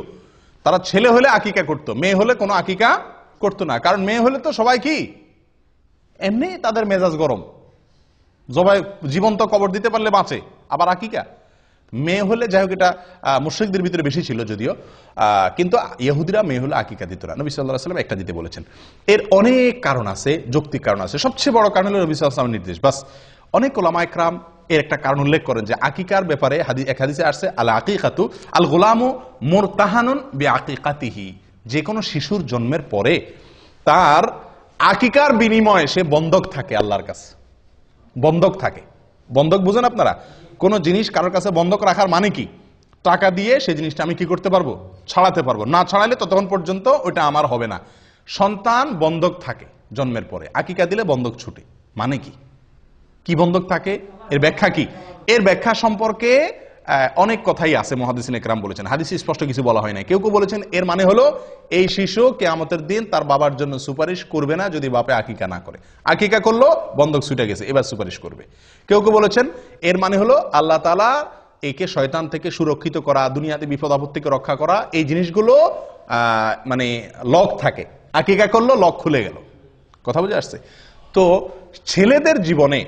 Speaker 1: তারা ছেলে হলে আকিকা করতো, মেয়ে হলে কোনো আকিকা করতো না। কারণ মেয়ে হলে তো সবাই কি এমনি তাদের মেজাজ গরম, জবাই জীবন্ত কবর দিতে পারলে বাঁচে, আবার আকিকা মেয়ে হলে। যাই হোক, এটা মুশরিকদের ভিতরে বেশি ছিল যদিও, কিন্তু ইহুদিরা মেয়ে হলে আকিকা দিত না। নবী সাল্লাল্লাহু আলাইহি ওয়াসাল্লাম একটা দিতে বলেছেন। এর অনেক কারণ আছে, যৌক্তিক কারণ আছে। সবচেয়ে বড় কারণ হলো নবী সাল্লাল্লাহু আলাইহি ওয়াসাল্লামের নির্দেশ। বাস, অনেক উলামা ইকরাম এর একটা কারণ উল্লেখ করেন যে আকিকার ব্যাপারে এক হাদিসে আসছে, আল আকিকাতু আল গোলামু মুরতাহানুন বিআকিকাতিহি, যে কোনো শিশুর জন্মের পরে তার আকিকার বিনিময়ে সে বন্ধক থাকে আল্লাহর কাছে। বন্ধক থাকে। বন্ধক বুঝেন আপনারা? কোন জিনিস কারোর কাছে বন্ধক রাখার মানে কি? টাকা দিয়ে সেই জিনিসটা আমি কি করতে পারবো? ছাড়াতে পারবো। না ছাড়াইলে ততক্ষণ পর্যন্ত ওইটা আমার হবে না। সন্তান বন্ধক থাকে জন্মের পরে, আকিকা দিলে বন্ধক ছুটে। মানে কি? কি বন্ধক থাকে? এর ব্যাখ্যা কি? এর ব্যাখ্যা সম্পর্কে অনেক কথাই আছে, মুহাদ্দিসিন ইকরাম বলেছেন। হাদিসে স্পষ্ট কিছু বলা হয় না। কেউ কেউ বলেছেন এর মানে হলো এই শিশু কিয়ামতের দিন তার বাবার জন্য সুপারিশ করবে না যদি বাপে আকিকা না করে। আকিকা করলো, বন্ধক ছুটে গেছে, এবার সুপারিশ করবে। কেউ কেউ বলেছেন এর মানে হলো আল্লাহ তাআলা একে শয়তান থেকে সুরক্ষিত করা, দুনিয়াতে বিপদ আপদ থেকে রক্ষা করা, এই জিনিসগুলো মানে লক থাকে। আকিকা করলো, লক খুলে গেল। কথা বুঝে আসছে? তো ছেলেদের জীবনে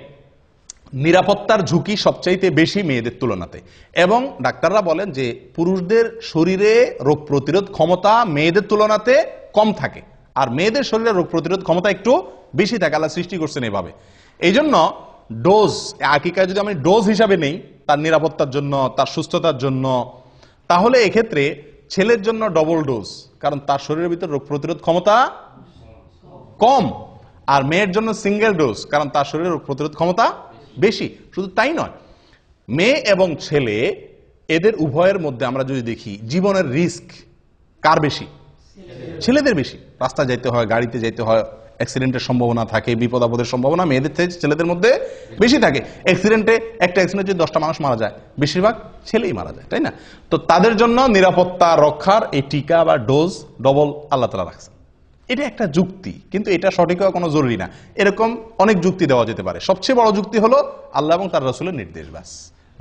Speaker 1: নিরাপত্তার ঝুঁকি সবচাইতে বেশি মেয়েদের তুলনাতে, এবং ডাক্তাররা বলেন যে পুরুষদের শরীরে রোগ প্রতিরোধ ক্ষমতা মেয়েদের তুলনাতে কম থাকে, আর মেয়েদের শরীরে রোগ প্রতিরোধ ক্ষমতা একটু বেশি থাকে। আল্লাহ সৃষ্টি করছেন এভাবে। এই জন্য ডোজ, আকিকায় যদি আমি ডোজ হিসাবে নেই তার নিরাপত্তার জন্য, তার সুস্থতার জন্য, তাহলে এক্ষেত্রে ছেলের জন্য ডবল ডোজ, কারণ তার শরীরের ভিতর রোগ প্রতিরোধ ক্ষমতা কম। আর মেয়ের জন্য সিঙ্গেল ডোজ, কারণ তার শরীরের রোগ প্রতিরোধ ক্ষমতা বেশি। শুধু তাই নয়, মেয়ে এবং ছেলে এদের উভয়ের মধ্যে আমরা যদি দেখি জীবনের রিস্ক কার বেশি? ছেলেদের বেশি। রাস্তায় যাইতে হয়, গাড়িতে যাইতে হয়, অ্যাক্সিডেন্টের সম্ভাবনা থাকে, বিপদ আপদের সম্ভাবনা মেয়েদের থেকে ছেলেদের মধ্যে বেশি থাকে। অ্যাক্সিডেন্টে, একটা অ্যাক্সিডেন্টে যদি 10টা মানুষ মারা যায়, বেশিরভাগ ছেলেই মারা যায়, তাই না? তো তাদের জন্য নিরাপত্তা রক্ষার এই টিকা বা ডোজ ডবল আল্লাহ তাআলা রাখছেন। এটা একটা যুক্তি, কিন্তু এটা সঠিক হওয়া কোনো জরুরি না। এরকম অনেক যুক্তি দেওয়া যেতে পারে। সবচেয়ে বড় যুক্তি হলো আল্লাহ এবং তার রাসূলের নির্দেশ। বাস,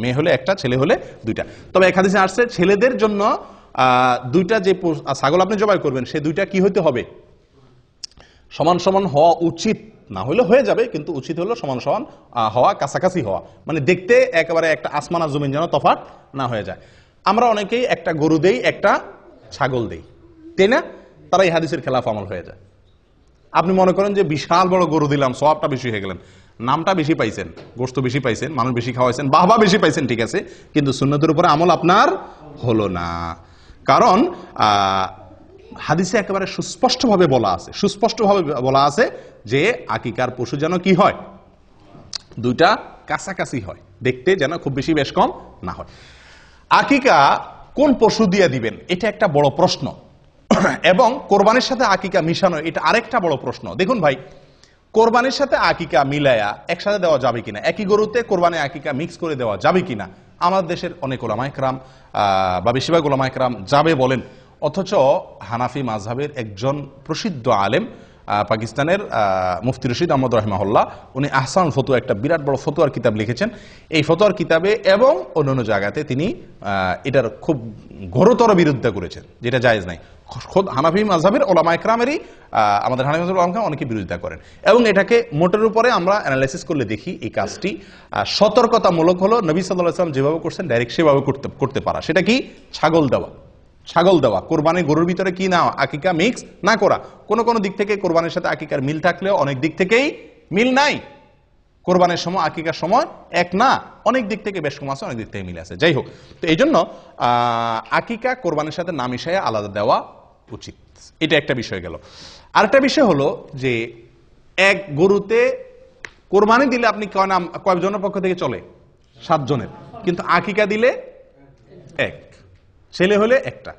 Speaker 1: মেয়ে হলে একটা, ছেলে হলে দুইটা। তবে এক হাদিসে আসছে ছেলেদের জন্য দুইটা যে ছাগল আপনি জবাই করবেন, সে দুইটা কি হইতে হবে? সমান সমান হওয়া উচিত। না হলে হয়ে যাবে, কিন্তু উচিত হলো সমান সমান হওয়া, কাছাকাছি হওয়া। মানে দেখতে একেবারে একটা আসমান আর জমিন যেন তফাৎ না হয়ে যায়। আমরা অনেকেই একটা গরু দেই, একটা ছাগল দেই, তাই না? তারা এই হাদিসের খেলাফ আমল হয়ে যায়। আপনি মনে করেন যে বিশাল বড় গরু দিলাম, সওয়াবটা বেশি হয়ে গেলেন, নামটা বেশি পাইছেন, গোশত বেশি পাইছেন, মানুষ বেশি খাওয়াইছেন, বাহবা বেশি পাইছেন, ঠিক আছে, কিন্তু সুন্নতের উপরে আমল আপনার হলো না। কারণ হাদিসে একেবারে সুস্পষ্টভাবে বলা আছে যে আকিকার পশু যেন কি হয়? দুইটা কাছাকাছি হয়, দেখতে যেন খুব বেশি বেশ কম না হয়। আকিকা কোন পশু দিয়ে দিবেন, এটা একটা বড় প্রশ্ন। এবং কোরবানির সাথে আকিকা মিশানো, এটা আরেকটা বড় প্রশ্ন। দেখুন ভাই, কোরবানির সাথে আকিকা মিলায়া একসাথে দেওয়া যাবে কিনা, একই গরুতে কোরবানি আকিকা মিক্স করে দেওয়া যাবে কিনা, আমাদের দেশের অনেক ওলামা ইকরাম বা বেশিরভাগ ওলামা ইকরাম যাবে বলেন। অথচ হানাফি মাযহাবের একজন প্রসিদ্ধ আলেম, পাকিস্তানের মুফতি রশিদ আহমদ রাহিমাহুল্লাহ, উনি আহসান ফতোয়া, একটা বিরাট বড় ফতোয়ার কিতাব লিখেছেন। এই ফতোয়ার কিতাবে এবং অন্যান্য জায়গাতে তিনি এটার খুব ঘোরতর বিরোধিতা করেছেন, যেটা জায়েজ নাই। খোদ হানাফি মাযহাবের ওলামা ইকরামেরই, আমাদের হানাফি মাযহাবের ওলামা ইকরাম অনেকে বিরোধিতা করেন। এবং এটাকে মোটের উপরে আমরা অ্যানালাইসিস করলে দেখি এই কাজটি সতর্কতামূলক হলো। নবী সাল্লাল্লাহু আলাইহি ওয়াসাল্লাম যেভাবে করছেন ডাইরেক্ট সেভাবে করতে পারা। সেটা কি? ছাগল দেওয়া। ছাগল দেওয়া, কোরবানি গরুর ভিতরে কি না আকিকা মিক্স না করা। কোন কোন দিক থেকে কোরবানির সাথে আকিকার মিল থাকলেও অনেক দিক থেকেই মিল নাই। কোরবানির সময় আকিকার সময় এক না, অনেক দিক থেকে বেশ কম আছে, অনেক দিক থেকে মিল আছে। যাই হোক, তো এই জন্য আকিকা কোরবানির সাথে না মিশাইয়া আলাদা দেওয়া উচিত। এটা একটা বিষয় গেল। আরেকটা বিষয় হলো যে এক গরুতে কোরবানি দিলে আপনি কয়জনের পক্ষ থেকে চলে? 7 জনের, কিন্তু আকিকা দিলে এক, ছেলে হলে একটা।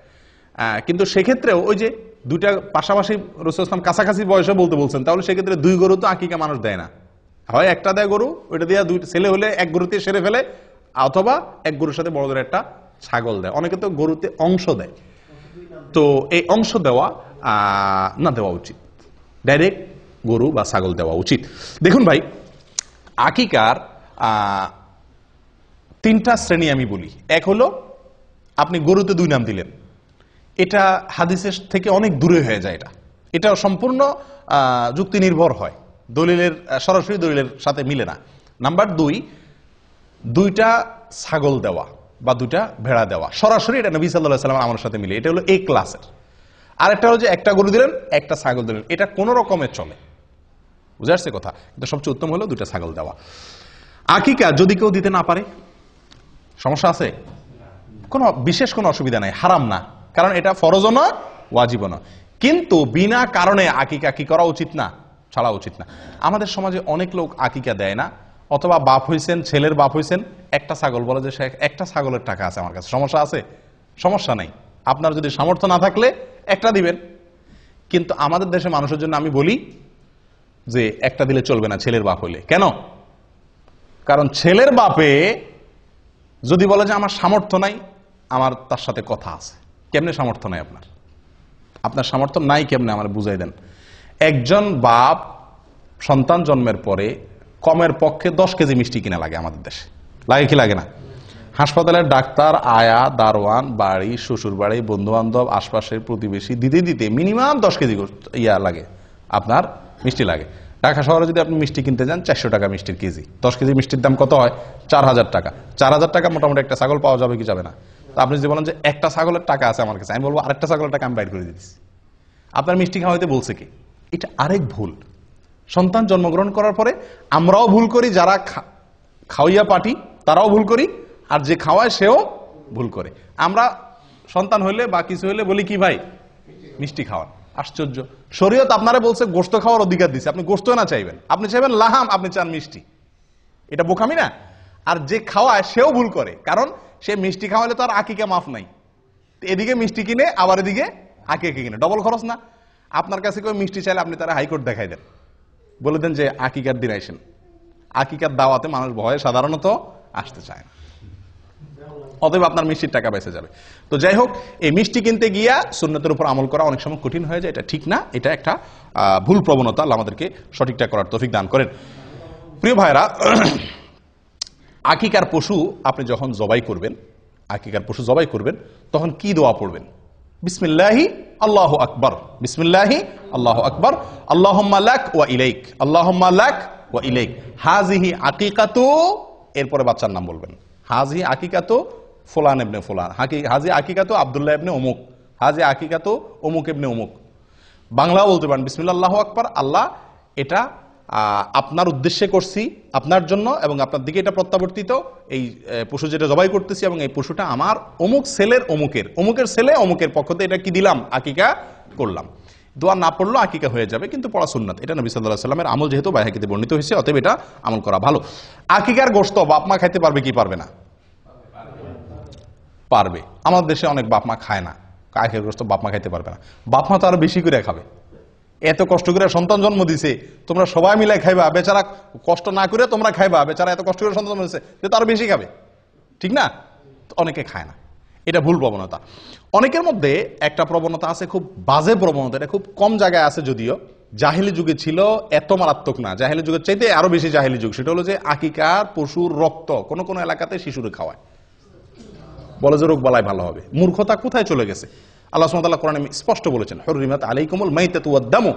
Speaker 1: কিন্তু সেক্ষেত্রেও ওই যে দুইটা পাশাপাশি রাসূল ইসলাম কাছাকাছি বয়সে বলতে বলছেন, তাহলে সেক্ষেত্রে 2 গরু তো আকিকা মানুষ দেয় না, হয় একটা দেয় গরু, ওইটা দিয়ে 2 ছেলে হলে এক গরুতে সেরে ফেলে, অথবা এক গরুর সাথে বড় ধরে একটা ছাগল দেয়। অনেকে তো গরুতে অংশ দেয়, তো এই অংশ দেওয়া না দেওয়া উচিত, ডাইরেক্ট গরু বা ছাগল দেওয়া উচিত। দেখুন ভাই, আকিকার 3টা শ্রেণী আমি বলি। এক হলো আপনি গরুতে 2 নাম দিলেন, এটা হাদিসের থেকে অনেক দূরে হয়ে যায়। এটা সম্পূর্ণ যুক্তি নির্ভর হয়, দলিলের সরাসরি দলিলের সাথে মিলে না। নাম্বার 2, 2টা ছাগল দেওয়া বা 2টা ভেড়া দেওয়া সরাসরি, এটা নবী সাল্লাল্লাহু আলাইহি ওয়াসাল্লাম আমার সাথে মিলে, এটা হলো এই ক্লাসের। আর একটা হলো যে একটা গরু দিলেন, একটা ছাগল দিলেন, এটা কোন রকমের চলে, বুঝে আসছে কথা? কিন্তু সবচেয়ে উত্তম হলো 2টা ছাগল দেওয়া। আকিকা যদি কেউ দিতে না পারে, সমস্যা আছে? বিশেষ কোনো অসুবিধা নাই, হারাম না, কারণ এটা ফরজও না ওয়াজিবও না। কিন্তু বিনা কারণে আকিকা কি করা উচিত না? ছাড়া উচিত না। আমাদের সমাজে অনেক লোক আকিকা দেয় না, অথবা বাপ হইছেন, ছেলের বাপ হইছেন, একটা ছাগল বলে যে একটা ছাগলের টাকা আছে আমার কাছে, সমস্যা আছে? সমস্যা নাই, আপনার যদি সামর্থ্য না থাকলে একটা দিবেন। কিন্তু আমাদের দেশে মানুষের জন্য আমি বলি যে একটা দিলে চলবে না ছেলের বাপ হইলে। কেন? কারণ ছেলের বাপে যদি বলে যে আমার সামর্থ্য নাই, আমার তার সাথে কথা আছে। কেমনে সামর্থ্য নাই আপনার? আপনার সামর্থ্য নাই কেমনে আমার বুঝাই দেন। একজন বাপ সন্তান জন্মের পরে কমের পক্ষে 10 কেজি মিষ্টি কিনা লাগে আমাদের দেশে, লাগে কি লাগে না? হাসপাতালের ডাক্তার, আয়া, দারোয়ান, বাড়ি, শ্বশুর বাড়ি, বন্ধু বান্ধব, আশপাশের প্রতিবেশী দিতে দিতে মিনিমাম 10 কেজি লাগে, আপনার মিষ্টি লাগে। ঢাকা শহরে যদি আপনি মিষ্টি কিনতে যান 400 টাকা মিষ্টির কেজি। 10 কেজি মিষ্টির দাম কত হয়? 4000 টাকা। 4000 টাকা মোটামুটি একটা ছাগল পাওয়া যাবে কি যাবে না? তো আপনি যদি বলেন যে একটা ছাগলের টাকা আছে আমার কাছে, আমি বলবো আরেকটা ছাগলের টাকা আমি বাইর করে দিচ্ছি। আপনার মিষ্টি খাওয়াইতে বলছে কি? এটা আরেক ভুল। সন্তান জন্মগ্রহণ করার পরে আমরাও ভুল করি, যারা খাওয়াইয়া পাটি তারাও ভুল করি, আর যে খাওয়ায় সেও ভুল করে। আমরা সন্তান হইলে বা কিছু হইলে বলি কি ভাই মিষ্টি খাওয়ান। আশ্চর্য, শরীয়ত আপনারা বলছে গোশত খাওয়ার অধিকার দিচ্ছে, আপনি গোশত না চাইবেন, আপনি চাইবেন লাহাম, আপনি চান মিষ্টি। এটা বোকামি না? আর যে খাওয়ায় সেও ভুল করে, কারণ সে মিষ্টি খাওয়ালে তো আর আকিকা মাফ নাই। এদিকে মিষ্টি কিনে আবার এদিকে আকিকা কিনে, ডবল খরচ না? আপনার কাছে কেউ মিষ্টি চাইলে আপনি তারা হাইকোর্ট দেখাই দেন, বলে দেন যে আকিকার দিন আইসেন। আকিকার দাওয়াতে মানুষ ভয়ে সাধারণত আসতে চায় না, অতএব আপনার মিষ্টির টাকা বেঁচে যাবে। তো যাই হোক, এই মিষ্টি কিনতে গিয়া সুন্নতের উপর আমল করা অনেক সময় কঠিন হয়ে যায়, এটা ঠিক না, এটা একটা ভুল প্রবণতা। আল্লাহ আমাদেরকে সঠিকটা করার তৌফিক দান করেন। প্রিয় ভাইরা, আকিকার পশু আপনি যখন জবাই করবেন, আকিকার পশু জবাই করবেন, তখন কি দোয়া পড়বেন? বিসমিল্লাহি আল্লাহু আকবার, বিসমিল্লাহি আল্লাহু আকবার, আল্লাহুম্মা লাক ওয়া ইলাইক, আল্লাহুম্মা লাক ওয়া ইলাইক, হাযিহি আকিকাতু, এরপরে বাচ্চার নাম বলবেন, হাযিহি আকিকাতু ফুলান ইবনে ফুলান, হাযিহি আকিকাতু আব্দুল্লাহ ইবনে অমুক, হাযিহি আকিকাতু অমুক ইবনে অমুক। বাংলাও বলতে পারেন বিসমিল্লাহ আল্লাহু আকবার, আল্লাহ এটা আপনার উদ্দেশ্যে করছি, আপনার জন্য, এবং আপনার দিকে এটা প্রত্যাবর্তিত, এই পশু যেটা জবাই করতেছি, এবং এই পশুটা আমার অমুক ছেলের অমুকের ছেলে অমুকের পক্ষ থেকে এটা কি দিলাম, আকিকা করলাম। দোয়া না পড়লেও আকিকা হয়ে যাবে, কিন্তু পড়া সুন্নাত। এটা নবী সাল্লাল্লাহু আলাইহি ওয়াসাল্লামের আমল, যেহেতু বাইহাকিতে বর্ণিত হয়েছে, অতএব এটা আমল করা ভালো। আকিকার গোশত বাপ মা খাইতে পারবে কি পারবে না? পারবে। আমাদের দেশে অনেক বাপ মা খায় না, আকিকার গোশত বাপ মা খাইতে পারবে না। বাপ মা তো আরো বেশি করে খাবে, এত কষ্ট করে সন্তান জন্ম দিছে, তোমরা সবাই মিলে খাইবা, বেচারা কষ্ট না করে তোমরা খাইবা, বেচারা এত কষ্ট করে সন্তান জন্ম দিছে, সে তো আরো বেশি খাবে, ঠিক না? অনেকে খায় না, এটা ভুল প্রবণতা। অনেকের মধ্যে একটা প্রবণতা আছে, খুব বাজে প্রবণতা, এটা খুব কম জায়গায় আছে যদিও, জাহেলি যুগে ছিল, এত মারাত্মক না, জাহেলি যুগের চাইতে আরো বেশি জাহেলি যুগ। সেটা হলো যে আকিকার পশুর রক্ত কোন কোন এলাকাতে শিশুরে খাওয়ায়, বলে যে রোগ বালাই ভালো হবে। মূর্খতা কোথায় চলে গেছে? আল্লাহ সুবহানাহু ওয়া তাআলা কোরআনে স্পষ্ট বলেছেন, হুররিমাত আলাইকুমুল মাইতাতু ওয়াদ-দামু,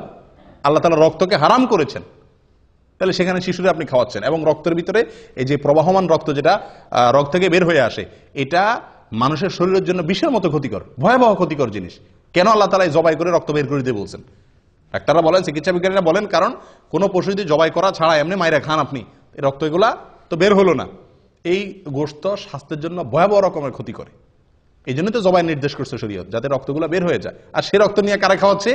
Speaker 1: আল্লাহ তাআলা রক্তকে হারাম করেছেন। তাহলে সেখানে শিশুরে আপনি খাওয়াচ্ছেন, এবং রক্তের ভিতরে এই যে প্রবাহমান রক্ত, যেটা রক্ত থেকে বের হয়ে আসে, এটা মানুষের শরীরের জন্য বিষের মতো ক্ষতিকর, ভয়াবহ ক্ষতিকর জিনিস। কেন আল্লাহ তাআলা জবাই করে রক্ত বের করে দিতে বলছেন? ডাক্তাররা বলেন, চিকিৎসা বিজ্ঞানীরা বলেন, কারণ কোন পশু যদি জবাই করা ছাড়া এমনি মাইরা খান আপনি, এই রক্ত এগুলা তো বের হলো না, এই গোশত স্বাস্থ্যের জন্য ভয়াবহ রকমের ক্ষতি করে। এই জন্য তো জবাই নির্দেশ করছে শরীয়ত, যাতে রক্তগুলো বের হয়ে যায়। আর সে রক্ত নিয়ে কারা খাওয়াচ্ছে?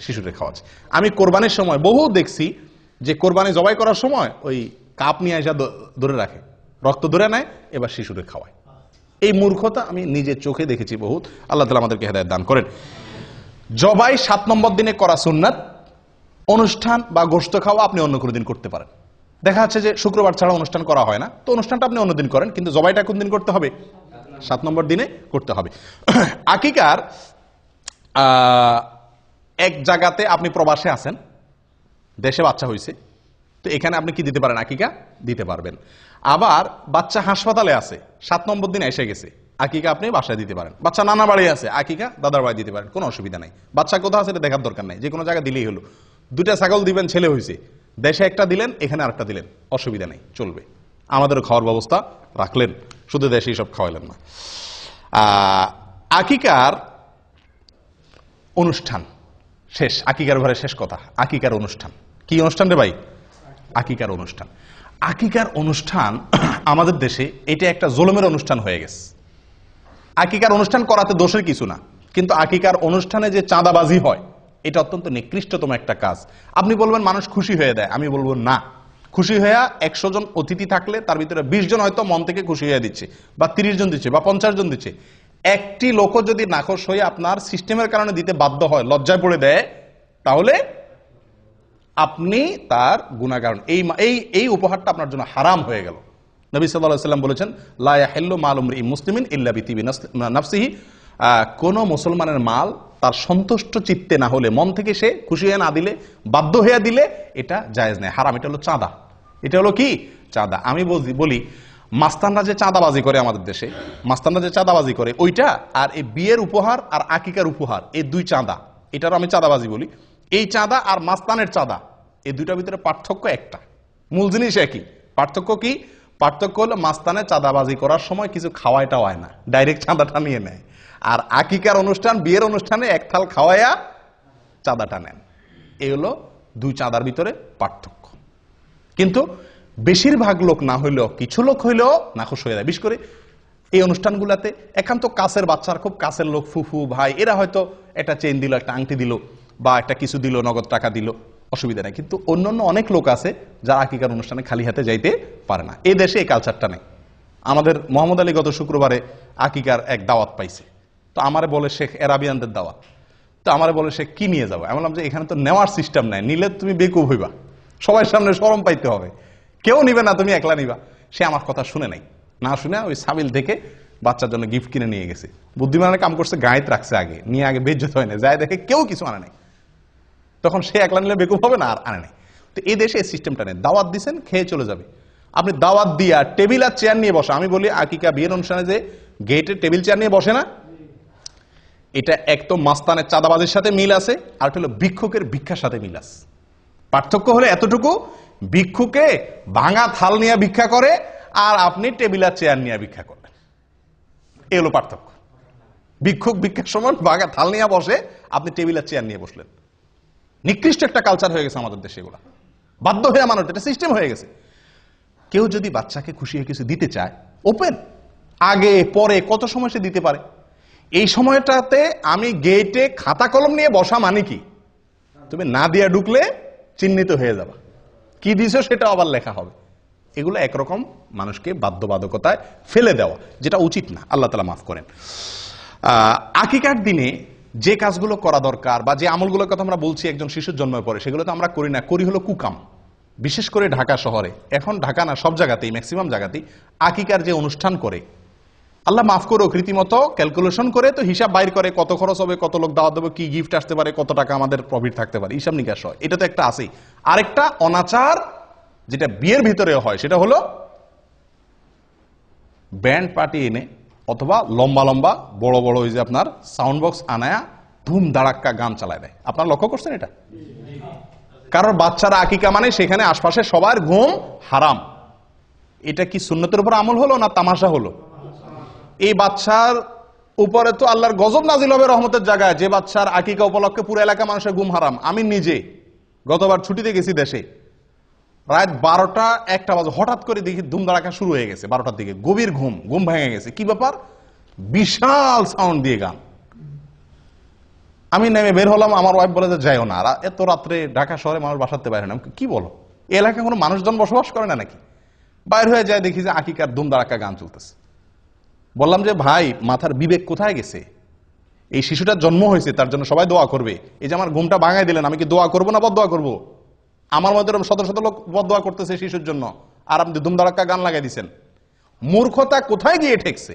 Speaker 1: শিশুরে খাওয়াচ্ছে। আমি কোরবানির সময় বহু দেখছি যে কোরবানি জবাই করার সময় ওই কাপ নিয়ে এসে ধরে রাখে, রক্ত ধরে নেয়, এবার শিশুরে খাওয়ায়। এই মূর্খতা আমি নিজের চোখে দেখেছি বহুত। আল্লাহ তাআলা আমাদেরকে হেদায়েত দান করেন। জবাই 7 নম্বর দিনে করা সুন্নাত। অনুষ্ঠান বা গোশত খাওয়া আপনি অন্য কোনো দিন করতে পারেন। দেখা যাচ্ছে যে শুক্রবার ছাড়া অনুষ্ঠান করা হয় না, তো অনুষ্ঠানটা আপনি অন্যদিন করেন, কিন্তু জবাইটা কোন দিন করতে হবে? 7 নম্বর দিনে করতে হবে। আকিকার এক জায়গাতে আপনি প্রবাসে আছেন, দেশে বাচ্চা হয়েছে, তো এখানে আপনি কি দিতে পারেন? আকিকা দিতে পারবেন। আবার বাচ্চা হাসপাতালে আছে, 7 নম্বর দিন এসে গেছে, আকিকা আপনি বাসায় দিতে পারেন। বাচ্চা নানা বাড়ি আছে, আকিকা দাদার বাড়ি দিতে পারেন, কোনো অসুবিধা নাই। বাচ্চা কোথাও আছে এটা দেখার দরকার নাই, যে কোনো জায়গায় দিলেই হলো। 2টা ছাগল দিবেন, ছেলে হয়েছে, দেশে একটা দিলেন, এখানে আরেকটা দিলেন, অসুবিধা নেই, চলবে। আমাদেরও খাওয়ার ব্যবস্থা রাখলেন, শুধু দেশেই সব খাওয়াইলেন না। আকিকার অনুষ্ঠান শেষ, আকিকার ঘরে শেষ কথা, আকিকার অনুষ্ঠান। কি অনুষ্ঠান রে ভাই? আকিকার অনুষ্ঠান। আকিকার অনুষ্ঠান আমাদের দেশে এটা একটা জুলুমের অনুষ্ঠান হয়ে গেছে। আকিকার অনুষ্ঠান করাতে দোষের কিছু না, কিন্তু আকিকার অনুষ্ঠানে যে চাঁদাবাজি হয়, এটা অত্যন্ত নিকৃষ্টতম একটা কাজ। আপনি বলবেন মানুষ খুশি হয়ে দেয়, আমি বলবো না। খুশি হয়ে 100 জন অতিথি থাকলে তার ভিতরে 20 জন হয়তো মন থেকে খুশি হয়ে দিচ্ছে, বা 30 জন দিচ্ছে, বা 50 জন দিচ্ছে। একটি লোকও যদি নাখোশ হয়ে আপনার সিস্টেমের কারণে দিতে বাধ্য হয়, লজ্জায় পড়ে দেয়, তাহলে আপনি তার গুনাহগার। এই উপহারটা আপনার জন্য হারাম হয়ে গেল। নবী সাল্লাল্লাহু আলাইহি ওয়াসাল্লাম বলেছেন, লা ইয়াহিল্লু মালু ইমরিইন মুসলিমিন ইল্লা বিতিবি নাফসিহি। কোন মুসলমানের মাল তার সন্তুষ্ট চিত্তে না হলে, মন থেকে সে খুশি হয়ে না দিলে, বাধ্য হয়ে দিলে, এটা জায়েজ নেই, হারাম। এটা হলো চাঁদা। এটা হলো কি? চাঁদা। আমি বলি মাস্তানরা যে চাঁদাবাজি করে আমাদের দেশে, মাস্তানরা যে চাঁদাবাজি করে, ওইটা আর এই বিয়ের উপহার আর আকিকার উপহার, এই 2 চাঁদা, এটারও আমি চাঁদাবাজি বলি। এই চাঁদা আর মাস্তানের চাঁদা, এই দুইটার ভিতরে পার্থক্য একটা, মূল জিনিস একই। পার্থক্য কি? পার্থক্য হলো মাস্তানে চাঁদাবাজি করার সময় কিছু খাওয়াইটা হয় না, ডাইরেক্ট চাঁদাটা নিয়ে নেয়। আর আকিকার অনুষ্ঠান, বিয়ের অনুষ্ঠানে এক থাল খাওয়াইয়া চাঁদাটা নেন। এই হলো 2 চাঁদার ভিতরে পার্থক্য। কিন্তু বেশিরভাগ লোক না হইলেও কিছু লোক হইলেও নাখোশ হয়ে যায়। বিশেষ করে এই অনুষ্ঠানগুলোতে একান্ত কাছের বাচ্চার, খুব কাছের লোক, ফুফু ভাই, এরা হয়তো একটা চেইন দিল, একটা আংটি দিল, বা একটা কিছু দিল, নগদ টাকা দিল, অসুবিধা নেই। কিন্তু অন্যান্য অনেক লোক আছে যারা আকিকার অনুষ্ঠানে খালি হাতে যাইতে পারে না। এই দেশে এই কালচারটা নেই। আমাদের মোহাম্মদ আলী গত শুক্রবারে আকিকার এক দাওয়াত পাইছে, তো আমারে বলে শেখ এরাবিয়ানদের দাওয়াত, তো আমারে বলে শেখ কি নিয়ে যাবো? আমি বললাম যে এখানে তো নেওয়ার সিস্টেম নাই, নিলে তুমি বেকুব হইবা, সবার সামনে শরম পাইতে হবে, কেউ নিবে না, তুমি একলা নিবা। সে আমার কথা শুনে নাই, না শুনে ওই সাবিল থেকে বাচ্চার জন্য গিফট কিনে নিয়ে গেছে। বুদ্ধিমানের কাম করছে, গায়েত রাখছে আগে, নিয়ে আগে বেজ্জত হয় না, যায় দেখে কেউ কিছু আনে নাই, তখন সে একলা নিলে বেকুব হবে না, আর আনে নাই। তো এই দেশে এই সিস্টেমটা নেই। দাওয়াত দিচ্ছেন, খেয়ে চলে যাবে। আপনি দাওয়াত দিয়া টেবিল আর চেয়ার নিয়ে বসা, আমি বলি আকিকা বিয়ের অনুষ্ঠানে যে গেটে টেবিল চেয়ার নিয়ে বসে না, এটা এক তো মাস্তানের চাঁদাবাজির সাথে মিল আছে, আর হলো ভিক্ষুকের ভিক্ষার সাথে মিল আছে। পার্থক্য হলো এতটুকু, ভিক্ষুকে ভাঙা থাল নিয়ে ভিক্ষা করে, আর আপনি টেবিল আর চেয়ার নিয়ে ভিক্ষা করবেন, এই হলো পার্থক্য। ভিক্ষুক ভিক্ষার সময় ভাঙা থাল নিয়ে বসে, আপনি টেবিল আর চেয়ার নিয়ে বসলেন। নিকৃষ্ট একটা কালচার হয়ে গেছে আমাদের দেশে এগুলা, বাধ্য হয়ে মানুষ, এটা সিস্টেম হয়ে গেছে। কেউ যদি বাচ্চাকে খুশি হয়ে কিছু দিতে চায়, ওপেন, আগে পরে কত সময় সে দিতে পারে। এই সময়টাতে আমি গেটে খাতা কলম নিয়ে বসা মানে কি, তুমি না দিয়া ঢুকলে চিহ্নিত হয়ে যাবা, কি দিছো সেটা আবার লেখা হবে। এগুলো একরকম মানুষকে বাধ্যবাধকতায় ফেলে দেওয়া, যেটা উচিত না। আল্লাহ তাআলা মাফ করেন। আকিকার দিনে যে কাজগুলো করা দরকার, বা যে আমলগুলোর কথা আমরা বলছি একজন শিশুর জন্মের পরে, সেগুলো তো আমরা করি না, করি হলো কুকাম। বিশেষ করে ঢাকা শহরে, এখন ঢাকা না সব জায়গাতেই, ম্যাক্সিমাম জায়গাতেই আকিকার যে অনুষ্ঠান করে, আল্লাহ মাফ করুক, রীতিমতো ক্যালকুলেশন করে তো হিসাব বাইর করে, কত খরচ হবে, কত লোক দাওয়াত দেবে, কি গিফট আসতে পারে, কত টাকা আমাদের প্রফিট থাকতে পারে, হিসাব নিকাশ হয়। এটা তো একটা আছেই। আরেকটা অনাচার যেটা বিয়ের ভিতরে হয়, সেটা হলো ব্যান্ড পার্টি এনে, অথবা লম্বা লম্বা বড় বড় ওই যে আপনার সাউন্ড বক্স আনায়া ধুম ধাড়াক্কা গান চালায় দেয়। আপনারা লক্ষ্য করছেন এটা? কারণ বাচ্চারা আকিকা মানে সেখানে আশপাশে সবার ঘুম হারাম। এটা কি সুন্নতের উপর আমল হলো না তামাশা হলো? এই বাচ্চার উপরে তো আল্লাহর গজব নাজিল হবে রহমতের জায়গায়, যে বাচ্চার আকিকা উপলক্ষে পুরো এলাকা মানুষের ঘুম হারাম। আমি নিজে গতবার ছুটিতে গেছি দেশে, রাত 12টা 1টা বাজে হঠাৎ করে দেখি ধুমধাড়াকা শুরু হয়ে গেছে। 12টার দিকে গভীর ঘুম ভেঙে গেছে। কি ব্যাপার? বিশাল সাউন্ড দিয়ে গান। আমি নেমে বের হলাম, আমার ওয়াইফ বলে যে যাইও না, এত রাত্রে ঢাকা শহরে মানুষ বাসাতে বাইরে না। কি বলো, এই এলাকায় কোনো মানুষজন বসবাস করে না নাকি? বাইর হয়ে যায়, দেখি যে আকিকার ধুমধাড়াকা গান চলতেছে। বললাম যে ভাই, মাথার বিবেক কোথায় গেছে? এই শিশুটার জন্ম হয়েছে, তার জন্য সবাই দোয়া করবে। এই যে আমার ঘুমটা ভাঙাই দিলেন, আমি কি দোয়া করবো না বদদোয়া করবো? আমার মধ্যে শত শত লোক বদদোয়া করতেছে শিশুর জন্য, আর আপনি ধুমধাড়াক্কা গান লাগাই দিচ্ছেন। মূর্খতা কোথায় গিয়ে ঠেকছে?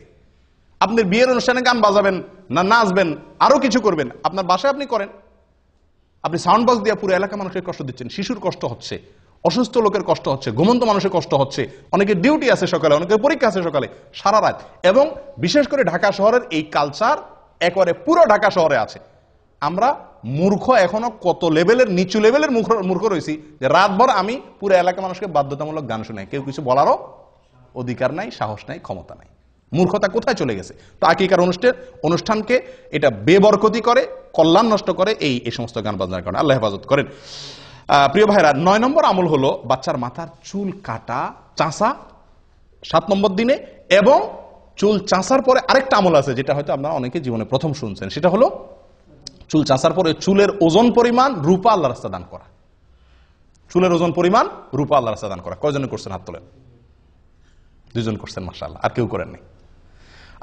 Speaker 1: আপনি বিয়ের অনুষ্ঠানে গান বাজাবেন না, নাচবেন, আরো কিছু করবেন, আপনার বাসায় আপনি করেন। আপনি সাউন্ড বক্স দিয়ে পুরো এলাকা মানুষের কষ্ট দিচ্ছেন। শিশুর কষ্ট হচ্ছে, অসুস্থ লোকের কষ্ট হচ্ছে, ঘুমন্ত মানুষের কষ্ট হচ্ছে, অনেকের ডিউটি আছে সকালে, অনেকের পরীক্ষা আছে সকালে, সারা রাত। এবং বিশেষ করে ঢাকা শহরের এই কালচার একেবারে পুরো ঢাকা শহরে আছে। আমরা মূর্খ, এখনো কত লেভেলের নিচু লেভেলের মূর্খ রয়েছি যে রাতভর আমি পুরো এলাকা মানুষকে বাধ্যতামূলক গান শুনাই। কেউ কিছু বলারও অধিকার নাই, সাহস নাই, ক্ষমতা নাই। মূর্খতা কোথায় চলে গেছে? তো আকিকার অনুষ্ঠানকে এটা বেবরকতি করে, কল্যাণ নষ্ট করে এই সমস্ত গান বাজনার কারণে। আল্লাহ হেফাজত করেন। প্রিয় ভাইরা, 9 নম্বর আমল হলো বাচ্চার মাথার চুল কাটা, চাঁচা 7 নম্বর দিনে। এবং চুল চাঁচার পরে আরেকটা আমল আছে, যেটা হয়তো আপনারা অনেকে জীবনে প্রথম শুনছেন। সেটা হলো চুল চাঁচার পরে চুলের ওজন পরিমাণ রূপা আল্লাহর রাস্তায় দান করা। চুলের ওজন পরিমাণ রূপা আল্লাহর রাস্তায় দান করা। কয়জনে করছেন হাত তোলেন? 2 জন করছেন, মাশাআল্লাহ। আর কেউ করেননি?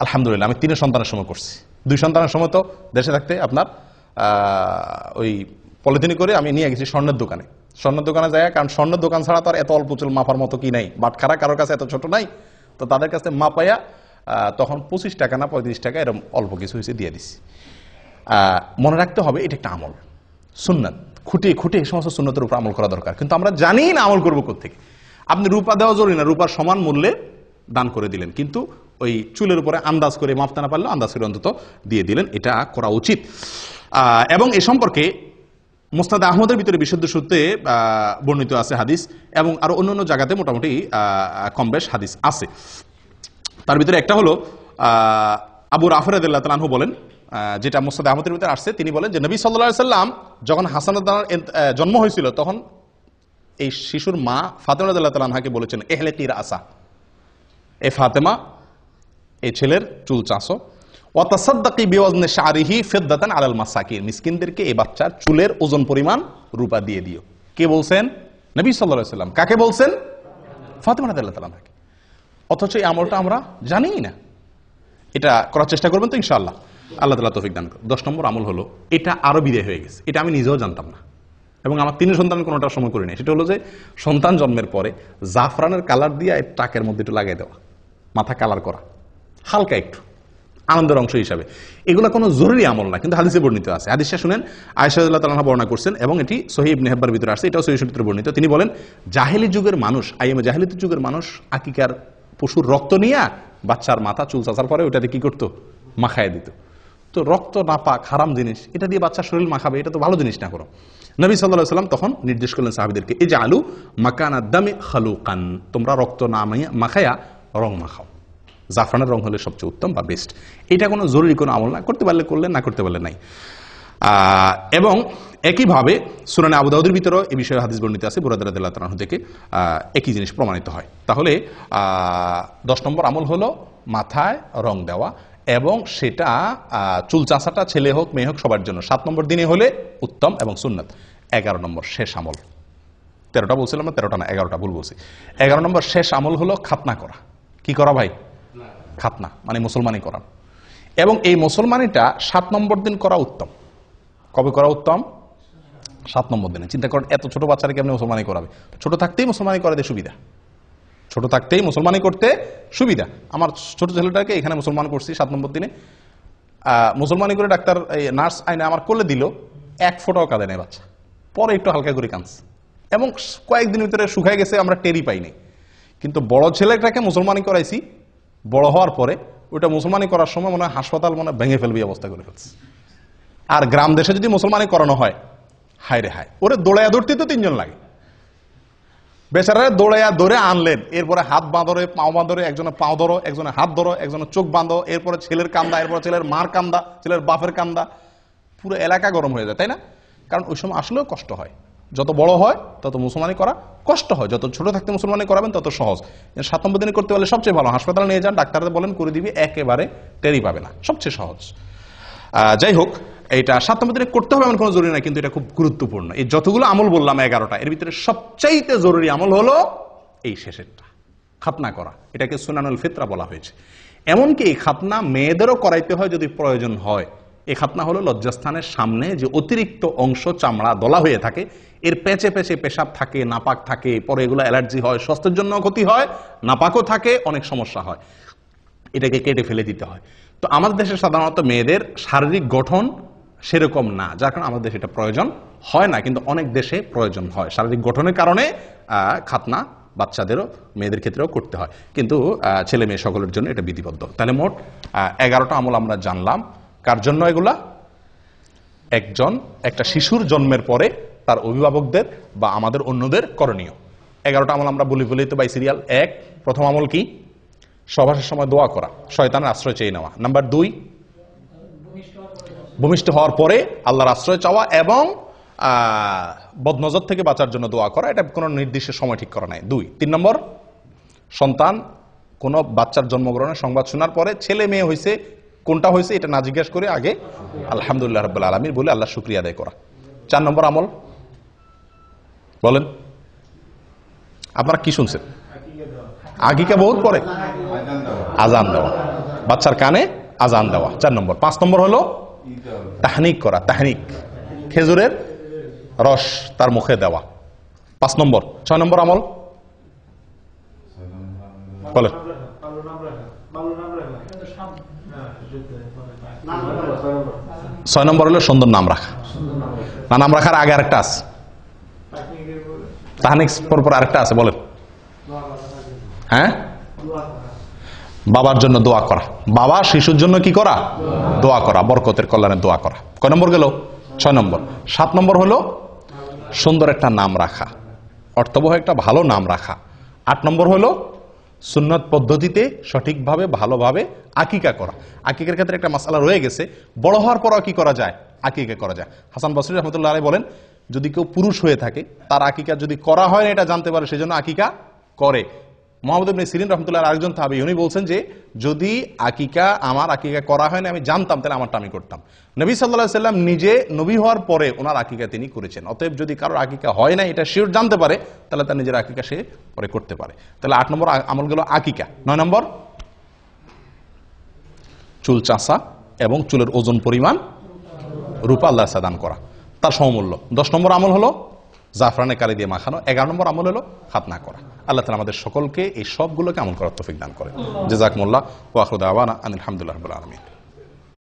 Speaker 1: আলহামদুলিল্লাহ। আমি 3 সন্তানের সময় করছি। 2 সন্তানের সময় তো দেশে থাকতে আপনার ওই পলিথিনে করে আমি নিয়ে গেছি স্বর্ণের দোকানে। স্বর্ণের দোকানে যায়, কারণ স্বর্ণের দোকান ছাড়া তো আর এত অল্প চুল মাপার মতো কি নাই, বাটখারা কারোর কাছে এত ছোট নাই। তো তাদের কাছে মাপাইয়া তখন 25 টাকা না 35 টাকা এরকম অল্প কিছু হয়েছে দিয়ে দিছি। মনে রাখতে হবে এটা একটা আমল, সুন্নাত। খুঁটে খুঁটে এই সমস্ত সুন্নতের উপর আমল করা দরকার। কিন্তু আমরা জানি না আমল করবো কোত্থেকে। আপনি রূপা দেওয়া জরুরি না, রূপার সমান মূল্যে দান করে দিলেন, কিন্তু ওই চুলের উপরে আন্দাজ করে মাপতে না পারলে আন্দাজ করে অন্তত দিয়ে দিলেন, এটা করা উচিত। এবং এ সম্পর্কে মুসনাদ আহমদের ভিতরে বিশুদ্ধ সূত্রে বর্ণিত আছে হাদিস, এবং আরো অন্যান্য জায়গাতে মোটামুটি কম বেশ হাদিস আছে। তার ভিতরে একটা হলো আবু রাফি রাদিয়াল্লাহু তাআলা আনহু বলেন, যেটা মুসনাদ আহমদের ভিতরে আসছে, তিনি বলেন যে নবী সাল্লাল্লাহু আলাইহি সাল্লাম যখন হাসান জন্ম হয়েছিল, তখন এই শিশুর মা ফাতেমা রাদিয়াল্লাহু তাআলা আনহাকে বলেছেন, ইহলিকি রাসা, এ ফাতেমা, এই ছেলের চুল চাঁচো, ওয়া তাসাদ্দাকি বিওয়াজনি শারিহি ফিদ্দাতান আলাল মাসাকিন, মিসকিনদেরকে এই বাচ্চার চুলের ওজন পরিমাণ রূপা দিয়ে দিও। কে বলছেন? নবী সাল্লাল্লাহু আলাইহি সাল্লাম। কাকে বলছেন? ফাতেমা রাদিয়াল্লাহু তাআলা আনহাকে। অথচ এই আমলটা আমরা জানিই না। এটা করার চেষ্টা করবেন তো ইনশাআল্লাহ, আল্লাহ তাআলা তৌফিক দান করুন। 10 নম্বর আমল হলো, এটা আরো বিদায় হয়ে গেছে, এটা আমি নিজেও জানতাম না, এবং আমার 3 সন্তান কোনোটা সময় করি নাই। সেটা হলো যে সন্তান জন্মের পরে জাফরানের কালার দিয়ে টাকের মধ্যে একটু লাগিয়ে দেওয়া, মাথা কালার করা, হালকা একটু আনন্দের অংশ হিসাবে। এগুলো কোনো জরুরি আমল না, কিন্তু হাদিসে বর্ণিত আছে। হাদিসটা শুনেন, আয়েশা রাদিয়াল্লাহু তাআলা আনহা বর্ণনা করছেন, এবং এটি সহিহ ইবনে হিব্বানের ভিতরে আছে, এটাও সহিহ সূত্রে বর্ণিত। তিনি বলেন, জাহেলি যুগের মানুষ, আইয়ামে জাহেলিয়াতের যুগের মানুষ আকিকার পশুর রক্ত নিয়ে বাচ্চার মাথা চুল চাচার পরে ওটাতে কি করতো? মাখায় দিত। তো রক্ত নাপাক, হারাম জিনিস, এটা দিয়ে বাচ্চার শরীর মাখাবে, এটা তো ভালো জিনিস না করো। নবী সাল্লাল্লাহু আলাইহি ওয়াসাল্লাম তখন নির্দেশ করলেন সাহাবীদেরকে, ইজআলু মাকানাদ দামি খালুকান, তোমরা রক্ত না মাখায়া রং মাখাও। জাফরানের রং হলে সবচেয়ে উত্তম বা বেস্ট। এটা কোনো জরুরি কোনো আমল না, করতে পারলে করলেন, না করতে পারলে নাই। এবং একইভাবে সুনানে আবু দাউদের ভিতরেও এই বিষয়ে হাদিস বর্ণিত আছে, বুরায়দা রাদিয়াল্লাহু তাআলা থেকে একই জিনিস প্রমাণিত হয়। তাহলে 10 নম্বর আমল হলো মাথায় রং দেওয়া, এবং সেটা চুল চাঁচাটা ছেলে হোক মেয়ে হোক সবার জন্য 7 নম্বর দিনে হলে উত্তম এবং সুন্নাত। 11 নম্বর শেষ আমল, 13টা বলছিলাম না, 13টা না 11টা ভুল বলছি। 11 নম্বর শেষ আমল হলো খাতনা করা। কি করা ভাই? খাতনা মানে মুসলমানি করা। এবং এই মুসলমানিটা 7 নম্বর দিন করা উত্তম। কবে করা উত্তম? 7 নম্বর দিনে। চিন্তা করেন, এত ছোট বাচ্চারা কেমনি মুসলমানি করাবে? ছোট থাকতেই মুসলমানি করাতে সুবিধা, ছোট থাকতেই মুসলমানি করতে সুবিধা। আমার ছোট ছেলেটাকে এখানে মুসলমান করছি 7 নম্বর দিনে। মুসলমানি করে ডাক্তার নার্স আইনে আমার কোলে দিল, 1 ফোঁটাও কাঁদে নেই বাচ্চা। পরে একটু হালকা করে কাঁদছে, এবং কয়েকদিন ভিতরে শুকায় গেছে, আমরা টেরই পাইনি। কিন্তু বড় ছেলেটাকে মুসলমানি করাইছি, বড় হওয়ার পরে ওইটা মুসলমানি করার সময় মনে হয় হাসপাতাল মনে ভেঙে ফেলবে অবস্থা করে ফেলছে। আর গ্রাম দেশে যদি মুসলমানি করানো হয়, হায় রে হায়, ওরে দৌড়ায় ধরতে তো 3 জন লাগে। বেচারারে দৌড়াইয়া ধরে আনলেন, এরপরে হাত বাঁধরে, পাও বাঁধরে, একজনের পাও ধরো, একজনের হাত ধরো, একজনের চোখ বাঁধো, এরপরে ছেলের কান্দা, এরপরে ছেলের মার কান্দা, ছেলের বাপের কান্দা, পুরো এলাকা গরম হয়ে যায়, তাই না? কারণ ওই সময় আসলেও কষ্ট হয়। যত বড় হয় তত মুসলমানি করা কষ্ট হয়, যত ছোট থাকতে মুসলমানি করাবেন তত সহজ। 7 নম্বর দিনে করতে পারলে সবচেয়ে ভালো। হাসপাতালে নিয়ে যান, ডাক্তারদের বলেন করে দিবি, একেবারে টেরি পাবে না, সবচেয়ে সহজ। যাই হোক, এটা 7 নম্বর দিনে করতে হবে এমন কোনো জরুরি না, কিন্তু এটা খুব গুরুত্বপূর্ণ। এই যতগুলো আমল বললাম 11টা, এর ভিতরে সবচাইতে জরুরি আমল হলো এই শেষেরটা, খাতনা করা। এটাকে সুনানুল ফিতরা বলা হয়েছে। এমনকি এই খাতনা মেয়েদেরও করাইতে হয় যদি প্রয়োজন হয়। এই খাতনা হলো লজ্জাস্থানের সামনে যে অতিরিক্ত অংশ চামড়া দলা হয়ে থাকে, এর পেঁচে পেঁচে পেশাব থাকে, নাপাক থাকে, পরে এগুলো অ্যালার্জি হয়, স্বাস্থ্যের জন্য ক্ষতি হয়, নাপাকও থাকে, অনেক সমস্যা হয়, এটাকে কেটে ফেলে দিতে হয়। তো আমাদের দেশে সাধারণত মেয়েদের শারীরিক গঠন সেরকম না, যার কারণে আমাদের দেশে এটা প্রয়োজন হয় না, কিন্তু অনেক দেশে প্রয়োজন হয়। শারীরিক গঠনের কারণে খাতনা বাচ্চাদেরও, মেয়েদের ক্ষেত্রেও করতে হয়, কিন্তু ছেলে মেয়ে সকলের জন্য এটা বিধিবদ্ধ। তাহলে মোট 11টা আমল আমরা জানলাম। কার জন্য এগুলা? একটা শিশুর জন্মের পরে তার অভিভাবকদের বা আমাদের অন্যদের করণীয় 11টা আমল আমরা বলি তো বাই সিরিয়াল। 1, প্রথম আমল কি? সহবাসের সময় দোয়া করা, শয়তানের আশ্রয় চেয়ে নেওয়া। নাম্বার 2, ভূমিষ্ঠ হওয়ার পরে আল্লাহর আশ্রয় চাওয়া এবং বদনজর থেকে বাঁচার জন্য দোয়া করা। এটা কোনো নির্দিষ্ট সময় ঠিক করা নাই। 2, 3 নম্বর, সন্তান কোনো বাচ্চার জন্মগ্রহণের সংবাদ শোনার পরে ছেলে মেয়ে হয়েছে, কোনটা হয়েছে এটা না জিজ্ঞেস করে আগে আলহামদুলিল্লাহ রাব্বুল আলামিন বলে আল্লাহ শুকরিয়া আদায় করা। 4 নম্বর আমল বলেন, আপনারা কি শুনছেন? আকিকা বহুত পরে আজান দেওয়া, বাচ্চার কানে আজান দেওয়া 4 নম্বর। 5 নম্বর হলো তাহনিক করা, তাহনিক, খেজুরের রস তার মুখে দেওয়া 5 নম্বর। 6 নম্বর আমল বলেন। 6 নম্বর হলো সুন্দর নাম রাখা। না, নাম রাখার আগে আরেকটা আছে, তাহনিক পর আরেকটা আছে, বলেন। হ্যাঁ, বাবার জন্য দোয়া করা, বাবা শিশুর জন্য কি করা? দোয়া করা, বরকতের কল্যাণে দোয়া করা। কয় নম্বর গেল? 6 নম্বর। 7 নম্বর হলো সুন্দর একটা নাম রাখা, অর্থবহ একটা ভালো নাম রাখা। 8 নম্বর হলো সুন্নত পদ্ধতিতে সঠিকভাবে ভালোভাবে আকিকা করা। আকিকার ক্ষেত্রে একটা মাসআলা রয়ে গেছে, বড় হওয়ার পরও কি করা যায়? আকিকা করা যায়। হাসান বসরি রহমতুল্লাহ আলাইহি বলেন, যদি কেউ পুরুষ হয়ে থাকে তার আকিকা যদি করা হয় না এটা জানতে পারে, সেজন্য আকিকা করে। মুহাম্মদ ইবনে সিরিন রহমতুল্লাহ আরেকজন তাহাবী, উনি বলছেন যে যদি আমার আকিকা করা হয় না আমি জানতাম, তাহলে আমারটা আমি করতাম। নবী সাল্লাল্লাহু আলাইহি সাল্লাম নিজে নবী হওয়ার পরে ওনার আকিকা তিনি করেছেন। অতএব যদি কারোর আকিকা হয় না এটা শিওর জানতে পারে, তাহলে তার নিজের আকিকা সে পরে করতে পারে। তাহলে 8 নম্বর আমল গেল আকিকা। 9 নম্বর চুল চাষা এবং চুলের ওজন পরিমাণ রূপা আল্লাহ সাদান করা, তার সমমূল্য। 10 নম্বর আমল হলো জাফরানে কালি দিয়ে মাখানো। 11 নম্বর আমল হলো খাতনা করা। আল্লাহ তাআলা আমাদের সকলকে এই সবগুলোকে আমল করার তৌফিক দান করেন। জাযাকুমুল্লাহ ওয়া আখিরু দাওয়ানা আনিল হামদুলিল্লাহি রাব্বিল আলামিন।